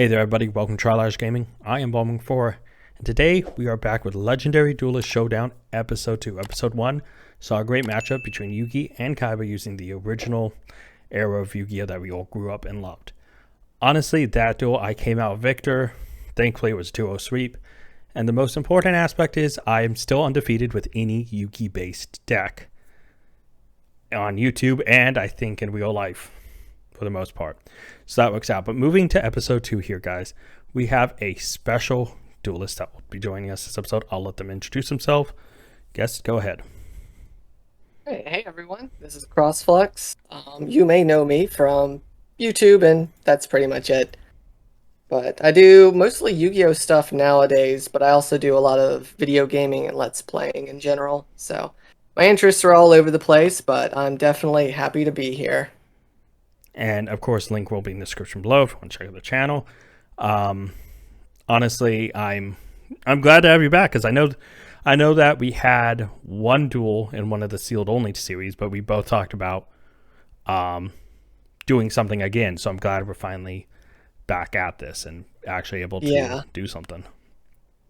Hey there everybody, welcome to Trial Gaming. I am Bowman4, and today we are back with Legendary Duelist Showdown Episode 2. Episode 1 saw a great matchup between Yugi and Kaiba using the original era of Yu-Gi-Oh! That we all grew up and loved. Honestly, that duel I came out victor. Thankfully it was a 2-0 sweep. And the most important aspect is I am still undefeated with any Yugi based deck on YouTube and I think in real life for the most part. So that works out. But moving to episode 2 here, guys, we have a special duelist that will be joining us this episode. I'll let them introduce themselves. Guest, go ahead. Hey everyone, this is CrossFlux. You may know me from YouTube, and that's pretty much it. But I do mostly Yu-Gi-Oh stuff nowadays, but I also do a lot of video gaming and Let's Playing in general. So my interests are all over the place, but I'm definitely happy to be here. And of course, link will be in the description below if you want to check out the channel. Honestly, I'm glad to have you back because I know that we had one duel in one of the sealed only series, but we both talked about doing something again. So I'm glad we're finally back at this and actually able to do something.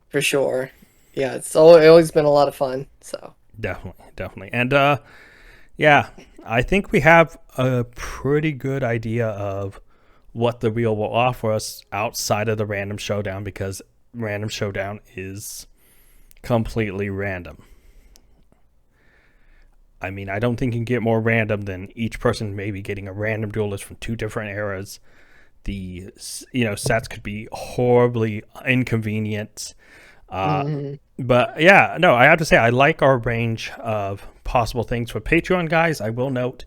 For sure. Yeah, it's always been a lot of fun. So definitely. And yeah, I think we have a pretty good idea of what the wheel will offer us outside of the random showdown, because random showdown is completely random. I mean, I don't think you can get more random than each person maybe getting a random duelist from two different eras. The sets could be horribly inconvenient. But yeah, no, I have to say I like our range of possible things for Patreon guys. I will note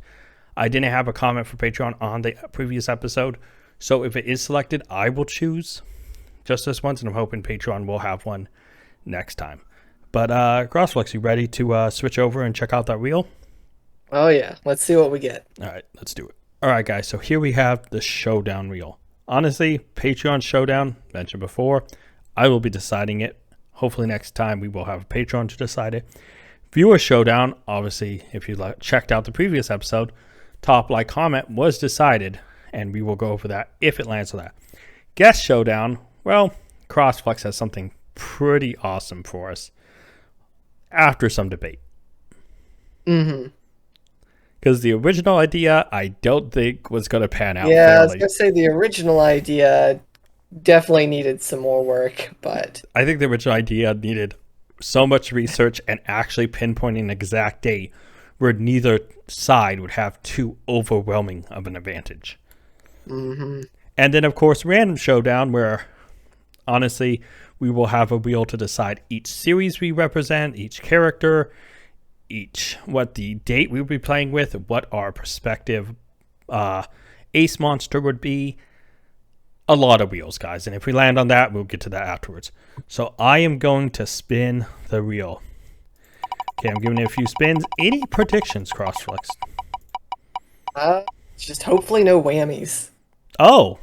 I didn't have a comment for Patreon on the previous episode, so if it is selected, I will choose just this once, and I'm hoping Patreon will have one next time. But CrossFlux, you ready to switch over and check out that reel? Oh yeah, let's see what we get. All right, let's do it. All right, guys, so here we have the showdown reel. Honestly, Patreon showdown, mentioned before, I will be deciding it. Hopefully next time we will have a Patreon to decide it. Viewer showdown, obviously, if you checked out the previous episode, top like comment was decided, and we will go over that if it lands on that. Guest showdown, well, CrossFlux has something pretty awesome for us after some debate. Because the original idea, I don't think was going to pan out. Yeah, fairly. I was going to say the original idea definitely needed some more work, but I think the original idea needed so much research and actually pinpointing an exact date where neither side would have too overwhelming of an advantage. And then, of course, random showdown, where honestly we will have a wheel to decide each series we represent, each character, what the date we would be playing with, what our prospective ace monster would be. A lot of wheels, guys, and if we land on that, we'll get to that afterwards. So I am going to spin the wheel. Okay, I'm giving it a few spins. Any predictions, CrossFlux? Just hopefully no whammies. Oh.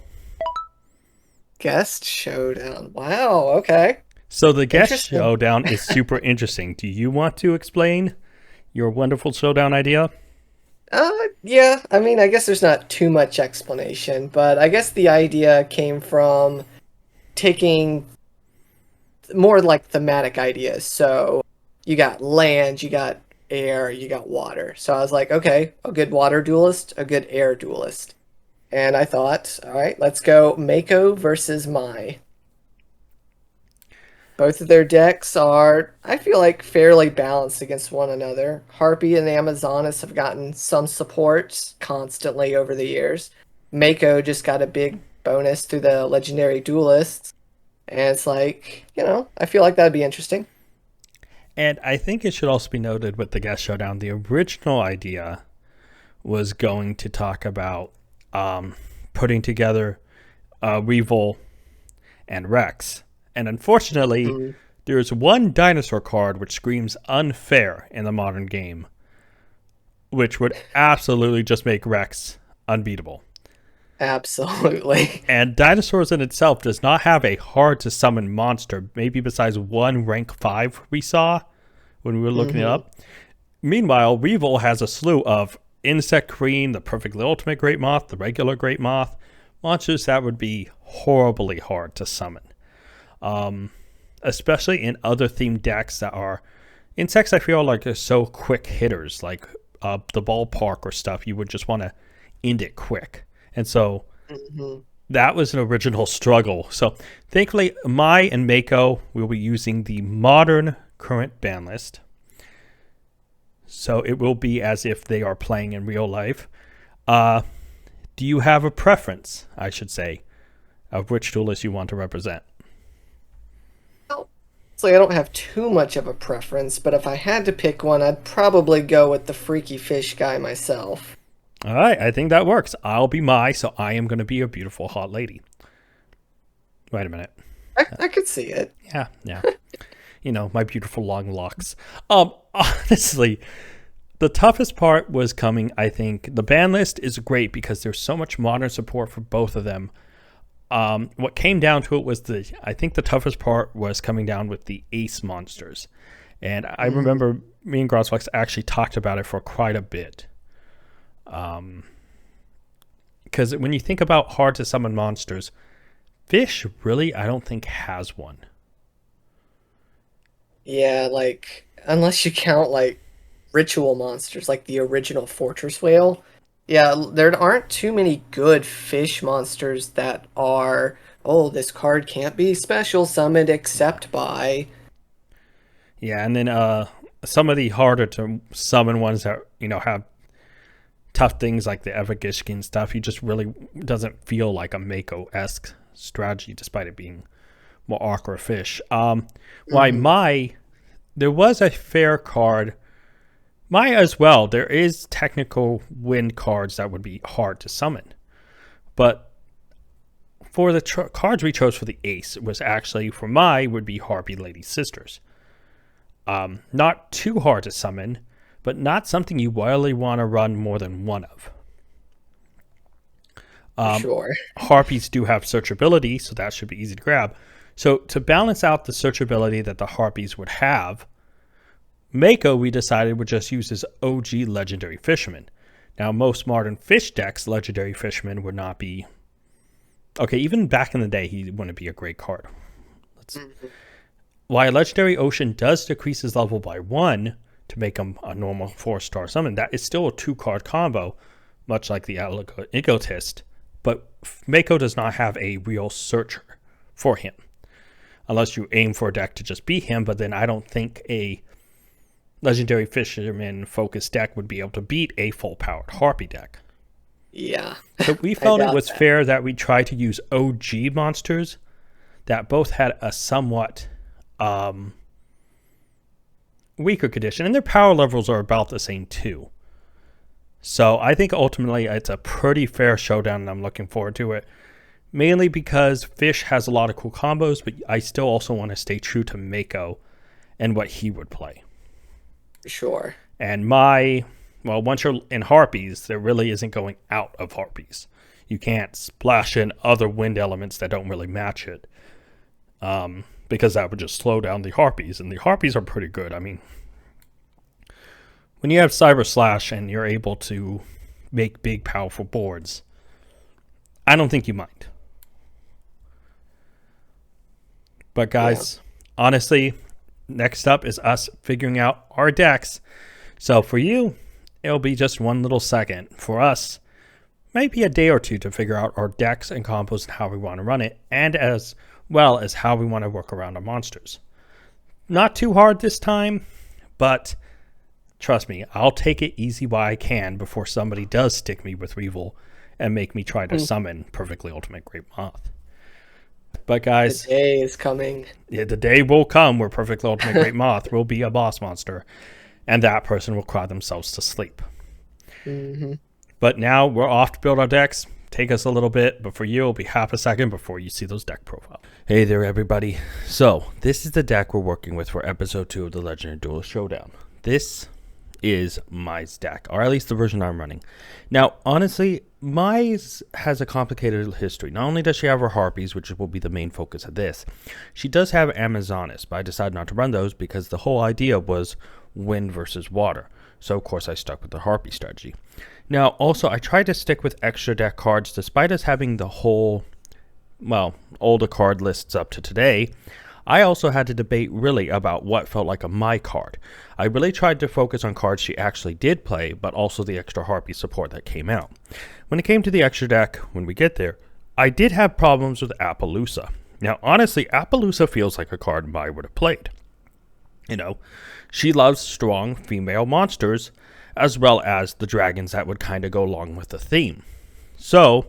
Guest showdown. Wow, okay. So the guest showdown is super interesting. Do you want to explain your wonderful showdown idea? Yeah, I mean, I guess there's not too much explanation, but I guess the idea came from taking more like thematic ideas. So you got land, you got air, you got water. So I was like, okay, a good water duelist, a good air duelist. And I thought, all right, let's go Mako versus Mai. Both of their decks are, I feel like, fairly balanced against one another. Harpy and Amazonas have gotten some support constantly over the years. Mako just got a big bonus through the Legendary Duelists. And it's like, I feel like that'd be interesting. And I think it should also be noted with the guest showdown, the original idea was going to talk about putting together Weevil and Rex. And unfortunately, there's one dinosaur card which screams unfair in the modern game, which would absolutely just make Rex unbeatable. Absolutely. And dinosaurs in itself does not have a hard to summon monster, maybe besides one rank 5 we saw when we were looking it up. Meanwhile, Weevil has a slew of Insect Queen, the perfectly ultimate Great Moth, the regular Great Moth, monsters that would be horribly hard to summon. Especially in other themed decks that are insects. I feel like are so quick hitters, like the ballpark or stuff. You would just want to end it quick, and so that was an original struggle. So thankfully, Mai and Mako will be using the modern current ban list. So it will be as if they are playing in real life. Do you have a preference, I should say, of which duelist you want to represent? So I don't have too much of a preference, but if I had to pick one, I'd probably go with the freaky fish guy myself. All right, I think that works. I'll be Mai, so I am going to be a beautiful hot lady. Wait a minute. I could see it. Yeah. You know, my beautiful long locks. Honestly, the toughest part was coming, I think. The ban list is great because there's so much modern support for both of them. What came down to it was I think the toughest part was coming down with the ace monsters. And I remember me and CrossFlux actually talked about it for quite a bit. Because when you think about hard to summon monsters, fish really, I don't think has one. Yeah, like, unless you count, like, ritual monsters, like the original Fortress Whale. Yeah, there aren't too many good fish monsters that are, oh, this card can't be special summoned except by... Yeah, and then some of the harder to summon ones that, you know, have tough things like the Evagishkin stuff, he just really doesn't feel like a Mako-esque strategy, despite it being more Aqua fish. Why there was a fair card. Mai as well, there is technical wind cards that would be hard to summon. But for the cards we chose for the ace, it was actually, for Mai, would be Harpy Lady Sisters. Not too hard to summon, but not something you really want to run more than one of. Sure. Harpies do have searchability, so that should be easy to grab. So to balance out the searchability that the Harpies would have, Mako, we decided, would just use his OG Legendary Fisherman. Now, most modern fish decks, Legendary Fisherman would not be... Okay, even back in the day, he wouldn't be a great card. While Legendary Ocean does decrease his level by 1 to make him a normal 4-star summon, that is still a 2-card combo, much like the Egotist. But Mako does not have a real searcher for him. Unless you aim for a deck to just beat him, but then I don't think a Legendary Fisherman focused deck would be able to beat a full-powered Harpy deck. Yeah. So we felt it was fair that we try to use OG monsters that both had a somewhat weaker condition, and their power levels are about the same too. So I think ultimately it's a pretty fair showdown, and I'm looking forward to it. Mainly because Fish has a lot of cool combos, but I still also want to stay true to Mako and what he would play. Sure. And once you're in Harpies, there really isn't going out of Harpies. You can't splash in other wind elements that don't really match it. Because that would just slow down the Harpies. And the Harpies are pretty good. I mean, when you have Cyber Slash and you're able to make big, powerful boards, I don't think you mind. But guys, honestly, next up is us figuring out our decks. So for you, it'll be just one little second. For us, maybe a day or two to figure out our decks and combos and how we want to run it, and as well as how we want to work around our monsters. Not too hard this time, but trust me, I'll take it easy while I can before somebody does stick me with Weevil and make me try to summon Perfectly Ultimate Great Moth. But guys, the day is coming. Yeah, the day will come where Perfectly Ultimate Great Moth will be a boss monster, and that person will cry themselves to sleep. But now we're off to build our decks. Take us a little bit, but for you, it'll be half a second before you see those deck profiles. Hey there, everybody. So this is the deck we're working with for episode 2 of the Legendary Duelist Showdown. This is Mai's deck, or at least the version I'm running. Now, honestly, Mai's has a complicated history. Not only does she have her Harpies, which will be the main focus of this, she does have Amazonas, but I decided not to run those because the whole idea was wind versus water. So of course I stuck with the Harpy strategy. Now also I tried to stick with extra deck cards despite us having the whole, well, older card lists up to today. I also had to debate really about what felt like a my card. I really tried to focus on cards she actually did play, but also the extra Harpy support that came out. When it came to the extra deck, when we get there, I did have problems with Appaloosa. Now honestly, Appaloosa feels like a card Mai would have played. You know, she loves strong female monsters, as well as the dragons that would kind of go along with the theme. So,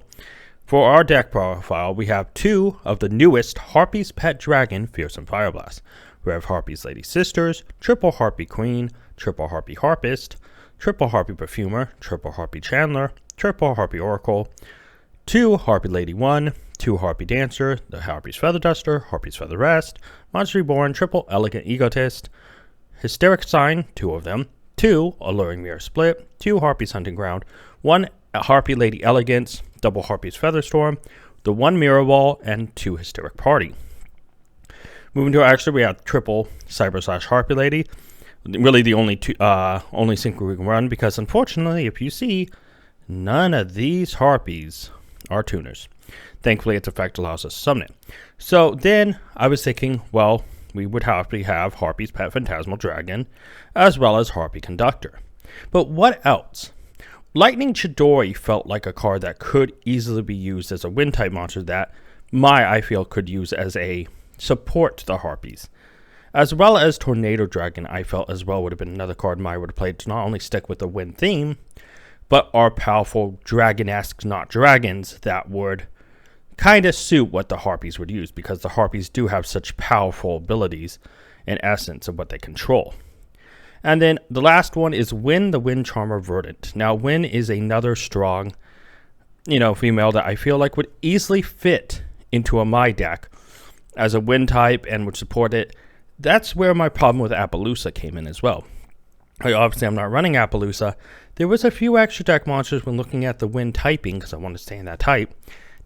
for our deck profile, we have 2 of the newest Harpy's Pet Dragon Fearsome Fireblast. We have Harpy's Lady Sisters, Triple Harpy Queen, Triple Harpy Harpist, Triple Harpy Perfumer, Triple Harpy Chandler, Triple Harpy Oracle, 2 Harpy Lady 1, 2 Harpy Dancer, the Harpy's Feather Duster, Harpy's Feather Rest, Monster Reborn, Triple Elegant Egotist, Hysteric Sign, 2 of them, 2 Alluring Mirror Split, 2 Harpy's Hunting Ground, 1 Harpy Lady Elegance, double Harpy's Featherstorm, the 1 Mirror Wall, and 2 Hysteric Party. Moving to our extra, we have triple Cyber / Harpy Lady. Really the only synchro we can run, because unfortunately, if you see, none of these Harpies are tuners. Thankfully, its effect allows us to summon it. So then I was thinking, well, we would have to have Harpy's Pet Phantasmal Dragon, as well as Harpy Conductor. But what else? Lightning Chidori felt like a card that could easily be used as a wind-type monster that I feel could use as a support to the Harpies. As well as Tornado Dragon, I felt as well would have been another card Mai would have played to not only stick with the wind theme, but are powerful dragon-esque not dragons that would kind of suit what the Harpies would use, because the Harpies do have such powerful abilities in essence of what they control. And then the last one is Win, the Wind Charmer Verdant. Now, Win is another strong, female that I feel like would easily fit into a Mai deck as a wind type and would support it. That's where my problem with Appaloosa came in as well. Obviously, I'm not running Appaloosa. There was a few extra deck monsters when looking at the wind typing, because I want to stay in that type,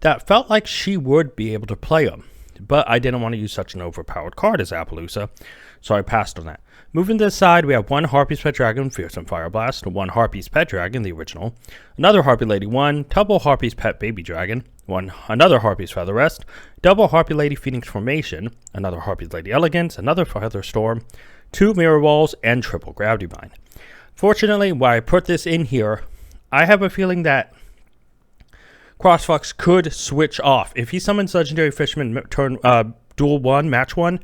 that felt like she would be able to play them. But I didn't want to use such an overpowered card as Appaloosa, so I passed on that. Moving to the side, we have 1 Harpy's Pet Dragon, Fearsome Fireblast, 1 Harpy's Pet Dragon, the original, another Harpy Lady 1, double Harpy's Pet Baby Dragon, another Harpy's Feather Rest, double Harpy Lady Phoenix Formation, another Harpy's Lady Elegance, another Feather Storm, 2 Mirror Walls, and triple Gravity Bind. Fortunately, while I put this in here, I have a feeling that CrossFlux could switch off. If he summons Legendary Fisherman turn duel 1, match 1,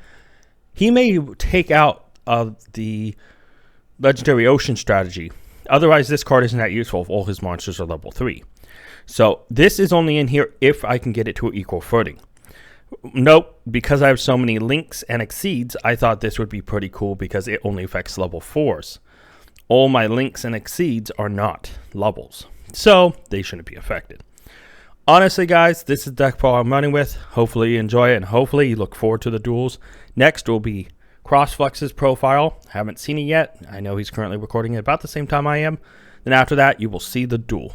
he may take out the Legendary Ocean strategy. Otherwise, this card isn't that useful if all his monsters are level 3. So this is only in here if I can get it to an equal footing. Nope, because I have so many links and exceeds, I thought this would be pretty cool because it only affects level 4s. All my links and exceeds are not levels, so they shouldn't be affected. Honestly, guys, this is the deck profile I'm running with. Hopefully you enjoy it, and hopefully you look forward to the duels. Next will be CrossFlux's profile. Haven't seen it yet. I know he's currently recording it about the same time I am. Then after that, you will see the duel.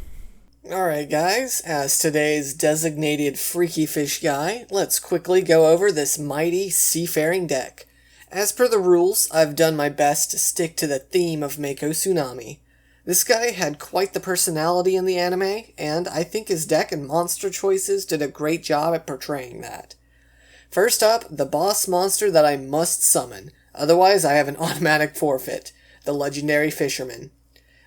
Alright guys, as today's designated freaky fish guy, let's quickly go over this mighty seafaring deck. As per the rules, I've done my best to stick to the theme of Mako Tsunami. This guy had quite the personality in the anime, and I think his deck and monster choices did a great job at portraying that. First up, the boss monster that I must summon, otherwise I have an automatic forfeit, the Legendary Fisherman.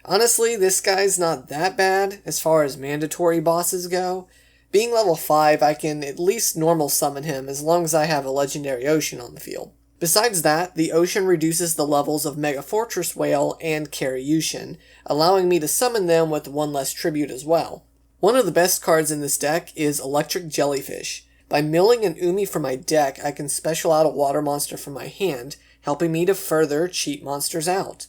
Honestly, this guy's not that bad as far as mandatory bosses go. Being level 5, I can at least normal summon him as long as I have a Legendary Ocean on the field. Besides that, the Ocean reduces the levels of Mega Fortress Whale and Karyushin, allowing me to summon them with 1 less tribute as well. One of the best cards in this deck is Electric Jellyfish. By milling an Umi from my deck, I can special out a water monster from my hand, helping me to further cheat monsters out.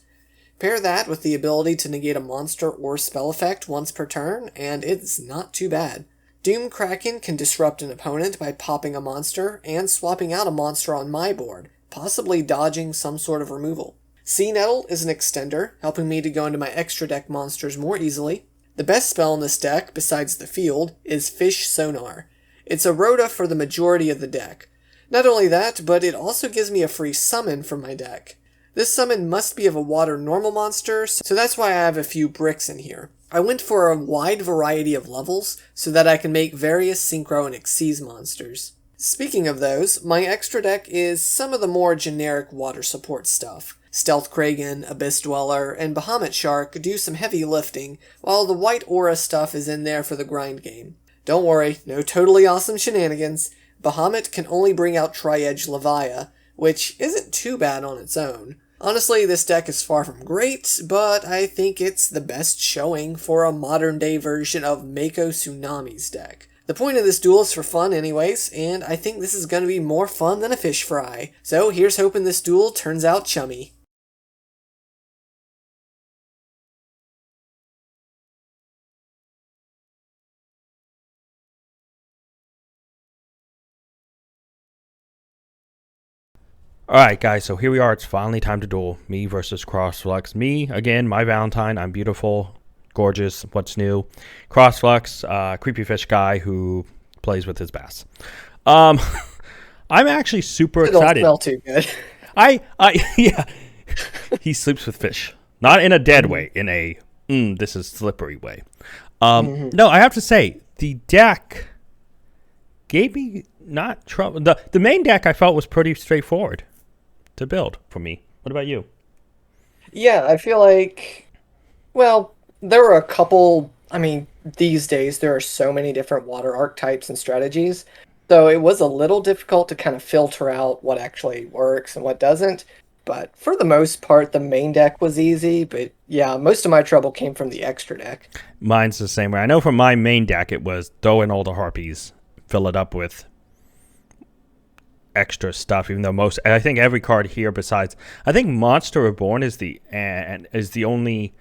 Pair that with the ability to negate a monster or spell effect once per turn, and it's not too bad. Doom Kraken can disrupt an opponent by popping a monster and swapping out a monster on my board, possibly dodging some sort of removal. Sea Nettle is an extender, helping me to go into my extra deck monsters more easily. The best spell in this deck, besides the field, is Fish Sonar. It's a Rhoda for the majority of the deck. Not only that, but it also gives me a free summon from my deck. This summon must be of a water normal monster, so that's why I have a few bricks in here. I went for a wide variety of levels so that I can make various Synchro and Xyz monsters. Speaking of those, my extra deck is some of the more generic water support stuff. Stealth Kragan, Abyss Dweller, and Bahamut Shark do some heavy lifting, while the white aura stuff is in there for the grind game. Don't worry, no totally awesome shenanigans. Bahamut can only bring out Tri-Edge Levia, which isn't too bad on its own. Honestly, this deck is far from great, but I think it's the best showing for a modern-day version of Mako Tsunami's deck. The point of this duel is for fun anyways, and I think this is going to be more fun than a fish fry. So here's hoping this duel turns out chummy. Alright guys, so here we are, it's finally time to duel. Me versus CrossFlux. Me, again, my Valentine, I'm beautiful, gorgeous, what's new. CrossFlux, creepy fish guy who plays with his bass. I'm actually super excited. Don't smell too good. Yeah. He sleeps with fish. Not in a dead way, in a, this is slippery way. No, I have to say, the deck gave me not trouble. The main deck I felt was pretty straightforward to build for me. What about you? Yeah, I feel like, well, there were a couple, these days there are so many different water archetypes and strategies, so it was a little difficult to kind of filter out what actually works and what doesn't, but for the most part, the main deck was easy, but yeah, most of my trouble came from the extra deck. Mine's the same way. I know from my main deck it was throw in all the harpies, fill it up with extra stuff, even though I think every card here besides, I think Monster Reborn is the only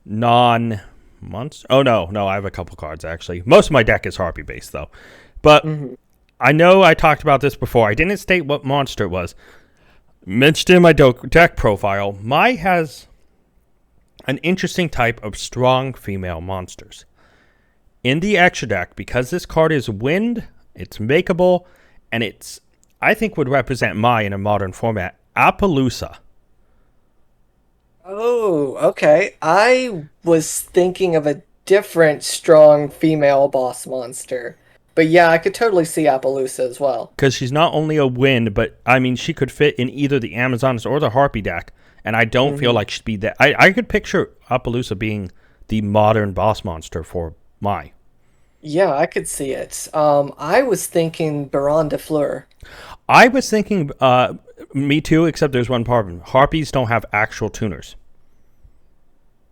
non-monster. Oh no, I have a couple cards actually. Most of my deck is harpy based though, but I know I talked about this before. I didn't state what monster it was. Mentioned in my deck profile. My has an interesting type of strong female monsters in the extra deck because this card is wind. It's makeable, and it's, I think, would represent Mai in a modern format. Appaloosa. Oh, okay. I was thinking of a different strong female boss monster. But yeah, I could totally see Appaloosa as well. Because she's not only a wind, but, she could fit in either the Amazons or the Harpy deck. And I don't feel like she'd be that. I could picture Appaloosa being the modern boss monster for Mai. Yeah, I could see it. I was thinking Baron de Fleur. I was thinking, me too, except there's one problem. Harpies don't have actual tuners.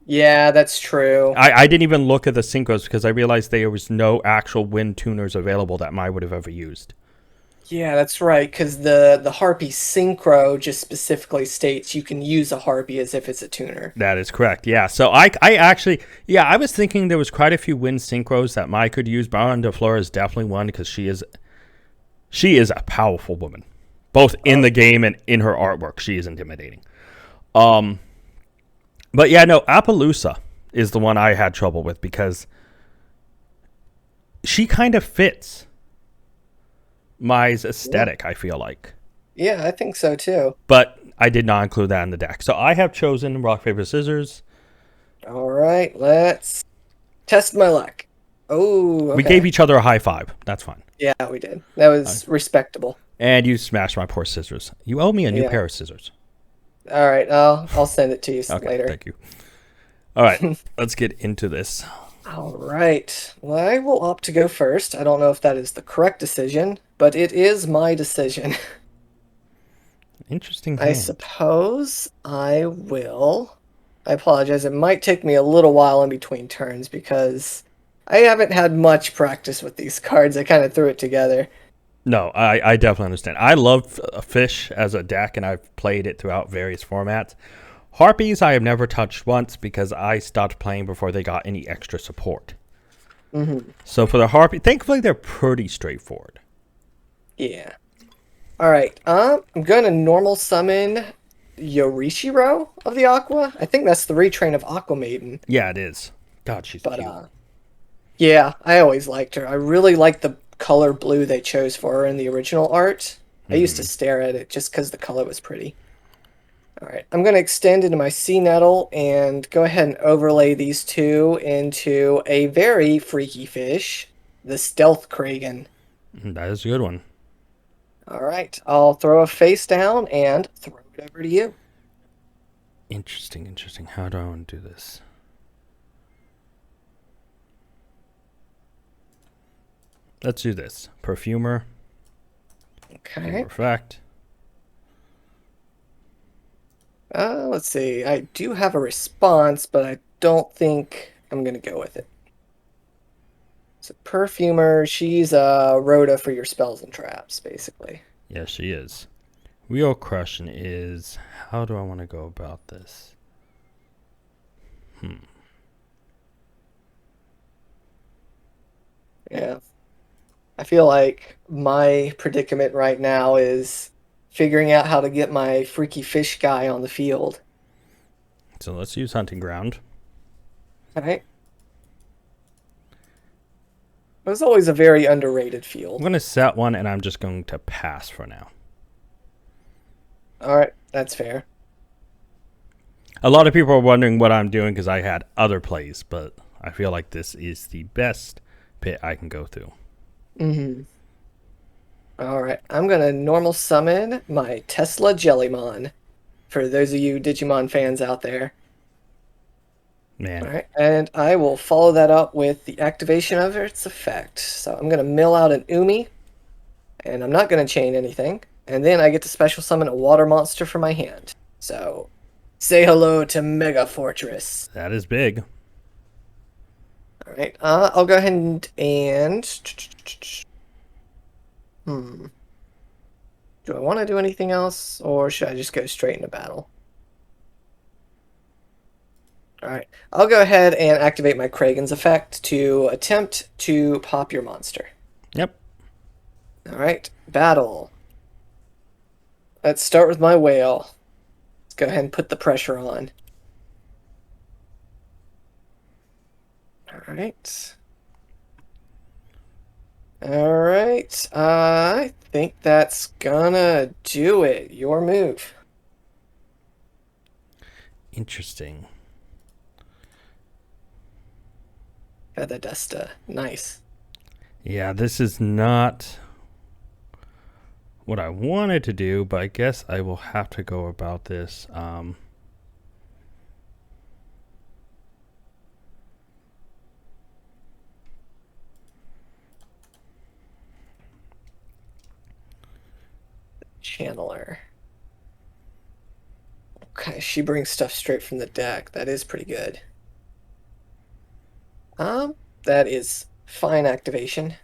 Yeah, that's true. I didn't even look at the synchros because I realized there was no actual wind tuners available that Mai would have ever used. Yeah, that's right, because the Harpy Synchro just specifically states you can use a Harpy as if it's a tuner. That is correct, yeah. So I actually, I was thinking there was quite a few wind synchros that Mai could use. Baron de Fleur is definitely one because she is a powerful woman. Both in the game and in her artwork, she is intimidating. But yeah, no, Appaloosa is the one I had trouble with because she kind of fits Mai's aesthetic, I feel like. Yeah, I think so too. But I did not include that in the deck. So I have chosen rock, paper, scissors. All right, let's test my luck. Oh, okay. We gave each other a high five. That's fine. Yeah, we did. That was respectable. And you smashed my poor scissors. You owe me a new pair of scissors. All right, I'll send it to you later. Thank you. All right, let's get into this. All right. Well, I will opt to go first. I don't know if that is the correct decision, but it is my decision. Interesting. I suppose I will. I apologize. It might take me a little while in between turns because I haven't had much practice with these cards. I kind of threw it together. No, I definitely understand. I love Fish as a deck, and I've played it throughout various formats. Harpies I have never touched once because I stopped playing before they got any extra support. So for the Harpy, thankfully they're pretty straightforward. Yeah. All right. I'm going to normal summon Yorishiro of the Aqua. I think that's the retrain of Aqua Maiden. Yeah, it is. God, she's cute. Yeah, I always liked her. I really liked the color blue they chose for her in the original art. I used to stare at it just because the color was pretty. All right, I'm going to extend into my Sea Nettle and go ahead and overlay these two into a very freaky fish, the Stealth Kragan. That is a good one. All right, I'll throw a face down and throw it over to you. Interesting, interesting. How do I want to do this? Let's do this. Perfumer. Okay. Effect. Let's see. I do have a response, but I don't think I'm going to go with it. So Perfumer, she's a Rhoda for your spells and traps, basically. Yes, she is. Real question is, how do I want to go about this? Yeah. I feel like my predicament right now is figuring out how to get my freaky fish guy on the field. So let's use Hunting Ground. All right. It was always a very underrated I'm field. going to set one, and I'm just going to pass for now. All right, that's fair. A lot of people are wondering what I'm doing because I had other plays, but I feel like this is the best pit I can go through. Mm-hmm. All right, I'm gonna normal summon my Tesla Jellymon. For those of you Digimon fans out there. Man. All right, and I will follow that up with the activation of its effect. So I'm gonna mill out an Umi, and I'm not gonna chain anything. And then I get to special summon a water monster from my hand. So say hello to Mega Fortress. That is big. All right, I'll go ahead and do I want to do anything else, or should I just go straight into battle? All right, I'll go ahead and activate my Kragan's effect to attempt to pop your monster. Yep. All right, battle. Let's start with my whale. Let's go ahead and put the pressure on. All right. All right. I think that's gonna do it. Your move. Interesting. Got the Desta. Nice. Yeah, this is not what I wanted to do, but I guess I will have to go about this. Channeler. Okay, she brings stuff straight from the deck. That is pretty good. That is fine activation.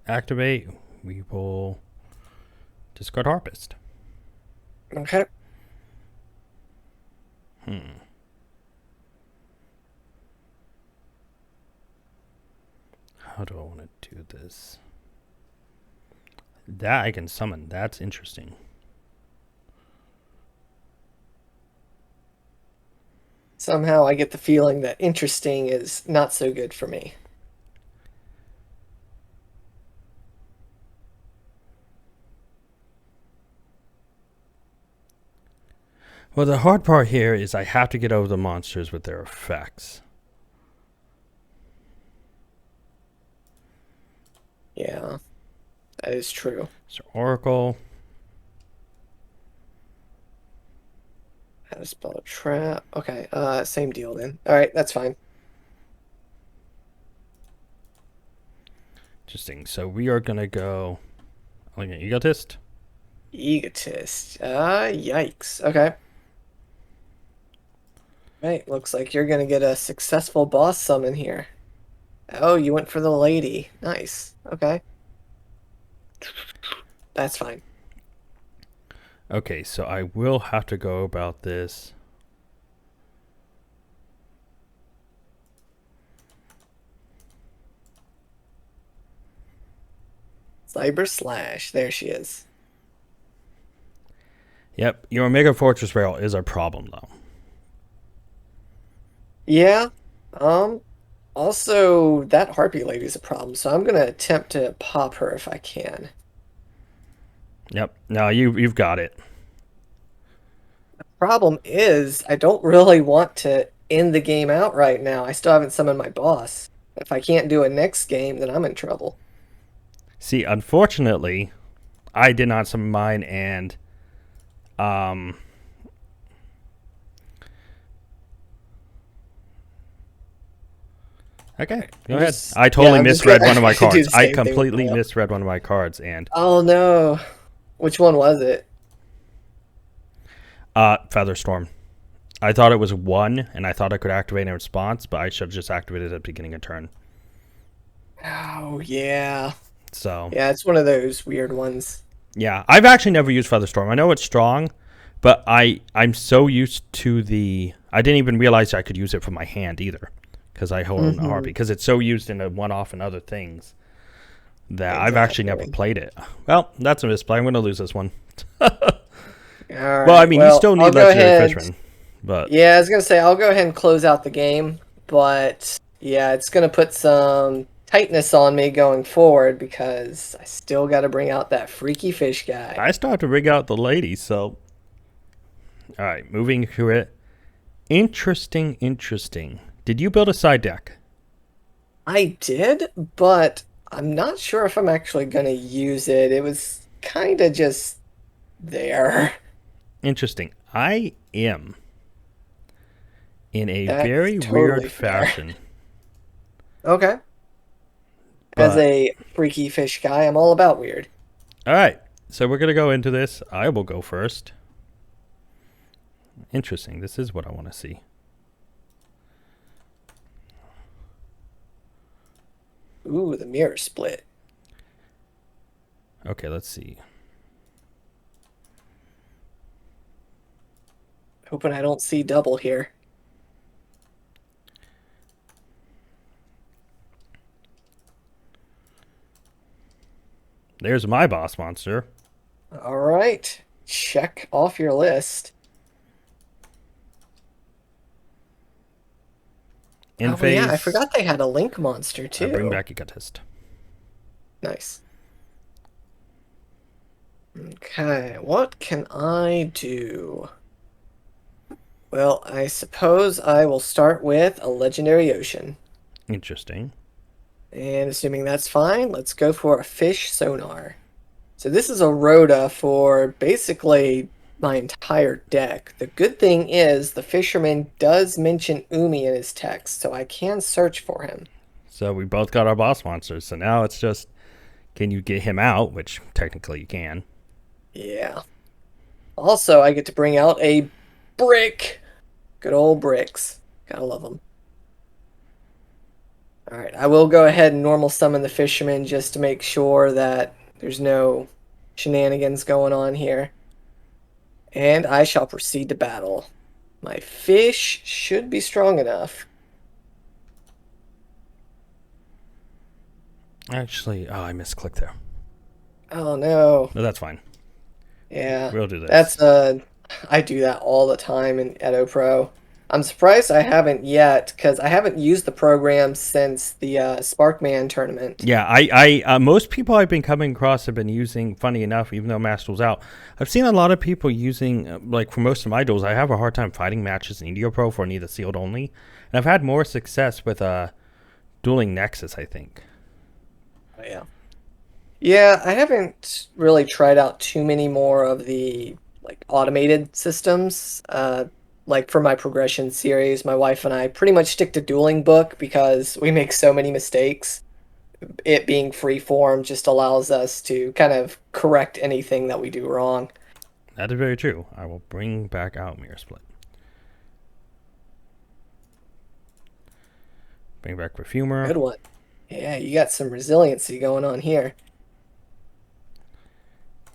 Activate. We will discard Harpist. Okay. How do I want to do this? That I can summon. That's interesting. Somehow I get the feeling that interesting is not so good for me. Well, the hard part here is I have to get over the monsters with their effects. Yeah, that is true. So Oracle. How to spell a trap. Okay, same deal then. All right, that's fine. Interesting. So we are going to go like an Egotist. Egotist. Yikes. Okay. Right, looks like you're gonna get a successful boss summon here. Oh, you went for the lady. Nice. Okay. That's fine. Okay, so I will have to go about this. Cyber Slash. There she is. Yep, your Mega Fortress Rail is a problem, though. Yeah. Also, that Harpy lady's a problem, so I'm gonna attempt to pop her if I can. Yep, no, you've got it. problem is, I don't really want to end the game out right now. I still haven't summoned my boss. If I can't do it next game, then I'm in trouble. See, unfortunately, I did not summon mine, and um, okay, go ahead. I totally misread one of my I do cards. the I same thing completely now. misread one of my cards, and Oh no. Which one was it? Featherstorm. I thought it was one, and I thought I could activate in response, but I should have just activated it at the beginning of turn. Oh yeah. So Yeah, it's one of those weird ones. yeah, I've actually never used Featherstorm. I know it's strong, but I'm so used to the. I didn't even realize I could use it from my hand either, because I hold it in a heartbeat. Because it's so used in a one-off and other things that I've actually never Exactly. played it. Well, that's a misplay. I'm going to lose this one. All Well, I right. mean, you Well, still I'll need go legendary ahead. fisherman, but Yeah, I was gonna say I'll go ahead and close out the game, but yeah, it's gonna put some tightness on me going forward because I still got to bring out that freaky fish guy. I still have to rig out the lady. So, all right, moving to it. Interesting, interesting. Did you build a side deck? I did, but I'm not sure if I'm actually gonna use it. It was kind of just there. Interesting. I am in a That's very weird totally fair. fashion, Okay. As but a freaky fish guy, I'm all about weird. all right. So we're gonna go into this. I will go first. Interesting. This is what I want to see. Ooh, the mirror split. Okay, let's see. Hoping I don't see double here. There's my boss monster. All right. Check off your list. In Oh, yeah, I phase. forgot they had a link monster I bring too. back Egotist. Nice. Okay, what can I do? Well, I suppose I will start with a legendary ocean. Interesting. And assuming that's fine, let's go for a fish sonar. So this is a rota for basically my entire deck. The good thing is the fisherman does mention Umi in his text, so I can search for him. So we both got our boss monsters. So now it's just, can you get him out? Which technically you can. Yeah. Also, I get to bring out a brick. Good old bricks. Gotta love them. Alright, I will go ahead and normal summon the fisherman just to make sure that there's no shenanigans going on here. And I shall proceed to battle. My fish should be strong enough. Actually, oh, I misclicked there. Oh no. No, that's fine. Yeah. We'll do this. That's I do that all the time in Edo Pro. I'm surprised I haven't yet because I haven't used the program since the Sparkman tournament. Yeah, most people I've been coming across have been using. Funny enough, even though Master was out, I've seen a lot of people using. Like for most of my duels, I have a hard time fighting matches in Yugioh Pro for neither sealed only, and I've had more success with Dueling Nexus. I think. Oh, yeah. Yeah, I haven't really tried out too many more of the like automated systems. Like for my progression series, my wife and I pretty much stick to Dueling Book because we make so many mistakes. It being free form just allows us to kind of correct anything that we do wrong. That is very true. I will bring back out Mirror Split. Bring back Perfumer. Good one. Yeah, you got some resiliency going on here.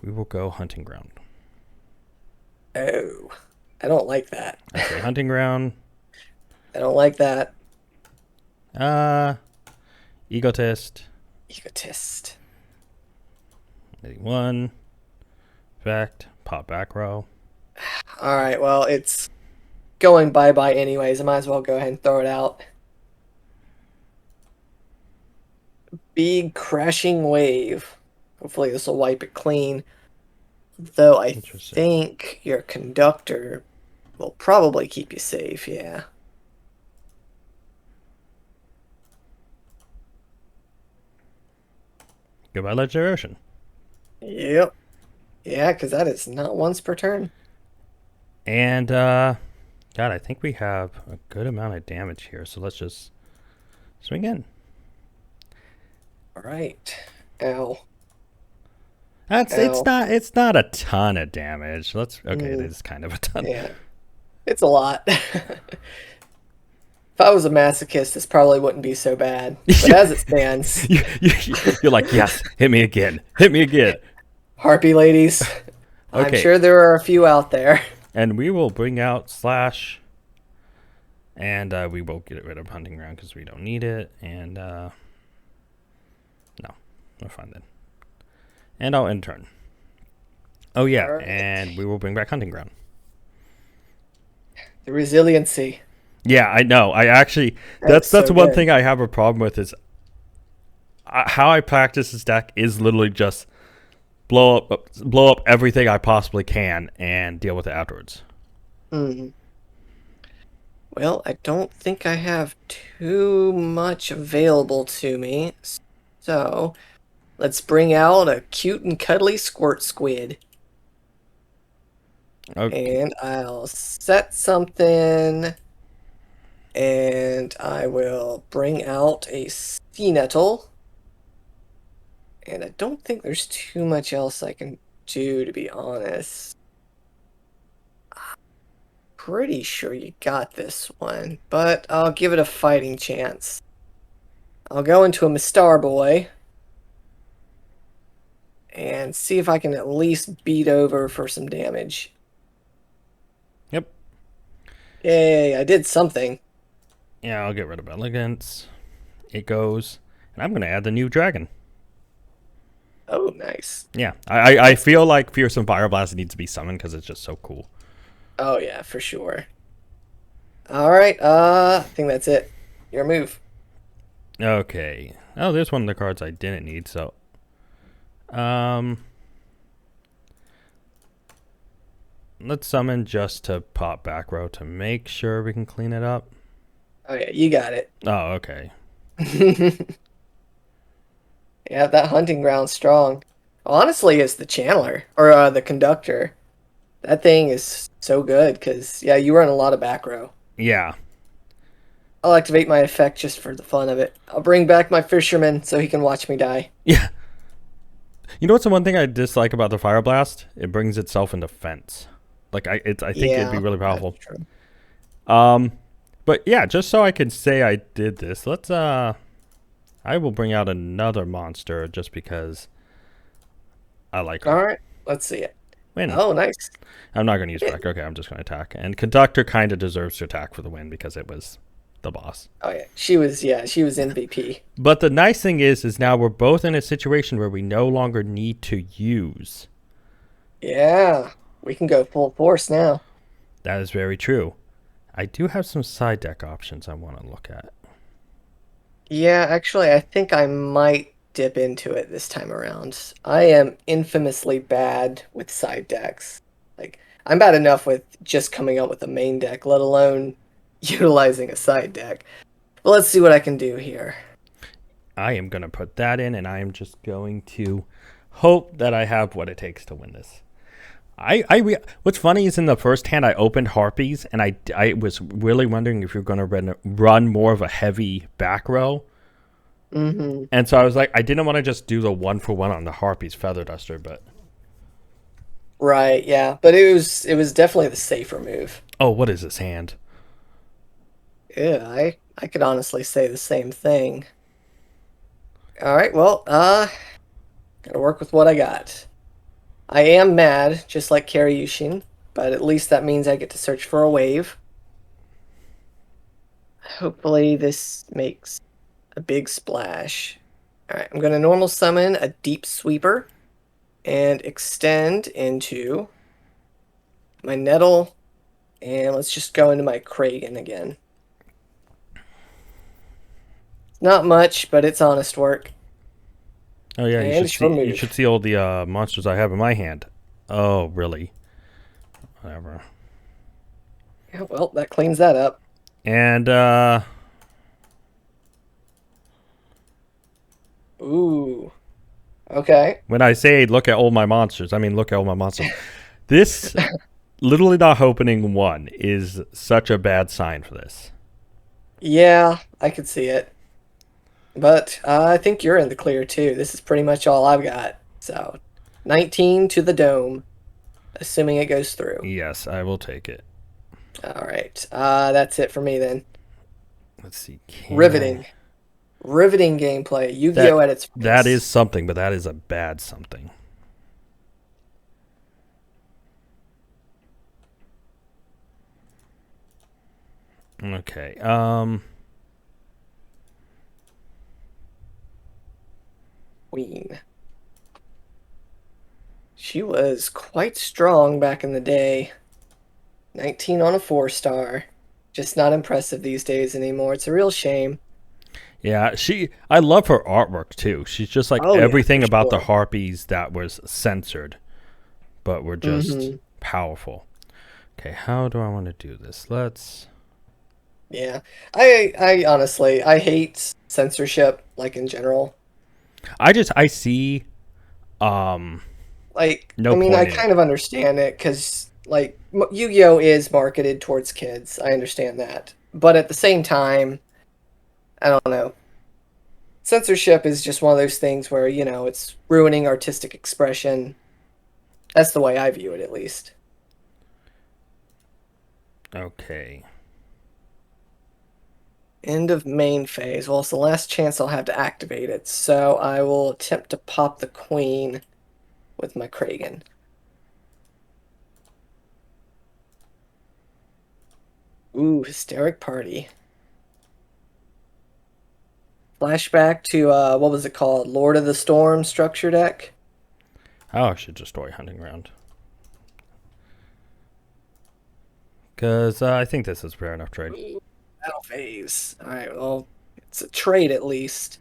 We will go Hunting Ground. Oh, I don't like that. I say Hunting Ground. I don't like that. Uh, Egotist. Egotist. 81. Fact. Pop back row. All right, well, it's going bye-bye anyways. I might as well go ahead and throw it out. Big crashing wave. Hopefully this will wipe it clean. Though I Interesting. think your conductor will probably keep you safe, yeah. Goodbye, Legendary Ocean. Yep. Yeah, because that is not once per turn. And, God, I think we have a good amount of damage here, so let's just swing in. All right. Ow. It's not a ton of damage. Okay, it Mm, is kind of a ton. yeah. It's a lot. If I was a masochist, this probably wouldn't be so bad. But as it stands, You're like, yes, hit me again. Hit me again. Harpy ladies, I'm Okay, sure there are a few out there. and we will bring out Slash. And we will get rid of Hunting Ground because we don't need it. And no, we're fine then. And I'll end turn. Oh yeah, Right. and we will bring back Hunting Ground. The resiliency. Yeah, I know. I actually that's so one good. thing I have a problem with is how I practice this deck is literally just blow up everything I possibly can and deal with it afterwards. Mm. Well, I don't think I have too much available to me. So, let's bring out a cute and cuddly squirt squid. Okay. And I'll set something. And I will bring out a sea nettle. And I don't think there's too much else I can do, to be honest. Pretty sure you got this one, but I'll give it a fighting chance. I'll go into a Mistar Boy and see if I can at least beat over for some damage. Yep. Yay, I did something. Yeah, I'll get rid of Elegance. It goes. And I'm going to add the new dragon. Oh, nice. Yeah, I feel like Fearsome Fire Blast needs to be summoned because it's just so cool. Oh, yeah, for sure. All right, I think that's it. Your move. Okay. Oh, there's one of the cards I didn't need, so... Let's summon just to pop back row to make sure we can clean it up. Oh, yeah, you got it. Oh, okay. Yeah, that hunting ground's strong. Honestly, it's the channeler, or the conductor. That thing is so good, because, yeah, you run a lot of back row. Yeah. I'll activate my effect just for the fun of it. I'll bring back my fisherman so he can watch me die. Yeah. You know what's the one thing I dislike about the Fire Blast? It brings itself into fence. Like, I think it'd be really powerful. That's true. But yeah, just so I can say I did this, let's, I will bring out another monster just because I like her. All right, let's see it. Win. Oh, nice. I'm not going to use Wreck. Okay, I'm just going to attack. And Conductor kind of deserves to attack for the win because it was the boss. Oh yeah, she was MVP. But the nice thing is now we're both in a situation where we no longer need to use. Yeah, we can go full force now. That is very true. I do have some side deck options I want to look at. Yeah, actually, I think I might dip into it this time around. I am infamously bad with side decks. Like, I'm bad enough with just coming up with a main deck, let alone utilizing a side deck. But let's see what I can do here. I am going to put that in, and I am just going to hope that I have what it takes to win this. What's funny is in the first hand I opened Harpies, and I was really wondering if you're going to run more of a heavy back row. Mm-hmm. And so I was like, I didn't want to just do the 1-for-1 on the Harpies Feather Duster, but Right, yeah, but it was definitely the safer move. oh, what is this hand? Yeah, I could honestly say the same thing. All right, well, gotta work with what I got. I am mad, just like Karyushin, but at least that means I get to search for a wave. Hopefully this makes a big splash. Alright, I'm going to normal summon a Deep Sweeper and extend into my Nettle, and let's just go into my Kragan again. Not much, but it's honest work. Oh yeah, And you should see all the monsters I have in my hand. Oh really? Whatever. Yeah, well, that cleans that up. And Ooh. Okay. when I say look at all my monsters, I mean look at all my monsters. This Little Enough opening 1 is such a bad sign for this. Yeah, I could see it. But I think you're in the clear too. This is pretty much all I've got. So, 19 to the dome, assuming it goes through. Yes, I will take it. All right. That's it for me then. Let's see. Riveting. Riveting gameplay. That Yu-Gi-Oh at its that is finest. something, but that is a bad something. Okay. Queen. She was quite strong back in the day. 19 on a 4-star. Just not impressive these days anymore. It's a real shame. Yeah, I love her artwork too. She's just like Oh yeah, for everything about the sure. harpies that was censored, but were just Mm-hmm. powerful. Okay, how do I want to do this? Let's. Yeah. I honestly I hate censorship, like in general. I see um Like, no I mean, I point in it. kind of understand it because like Yu-Gi-Oh is marketed towards kids. I understand that. But at the same time, I don't know. Censorship is just one of those things where, it's ruining artistic expression. That's the way I view it, at least. Okay. End of main phase. Well, it's the last chance I'll have to activate it, so I will attempt to pop the queen with my Kragan. Ooh, Hysteric Party. Flashback to, what was it called? Lord of the Storm structure deck? Oh, I should just destroy hunting ground. Because I think this is fair enough trade. Ooh, battle phase. Alright, well, it's a trade at least.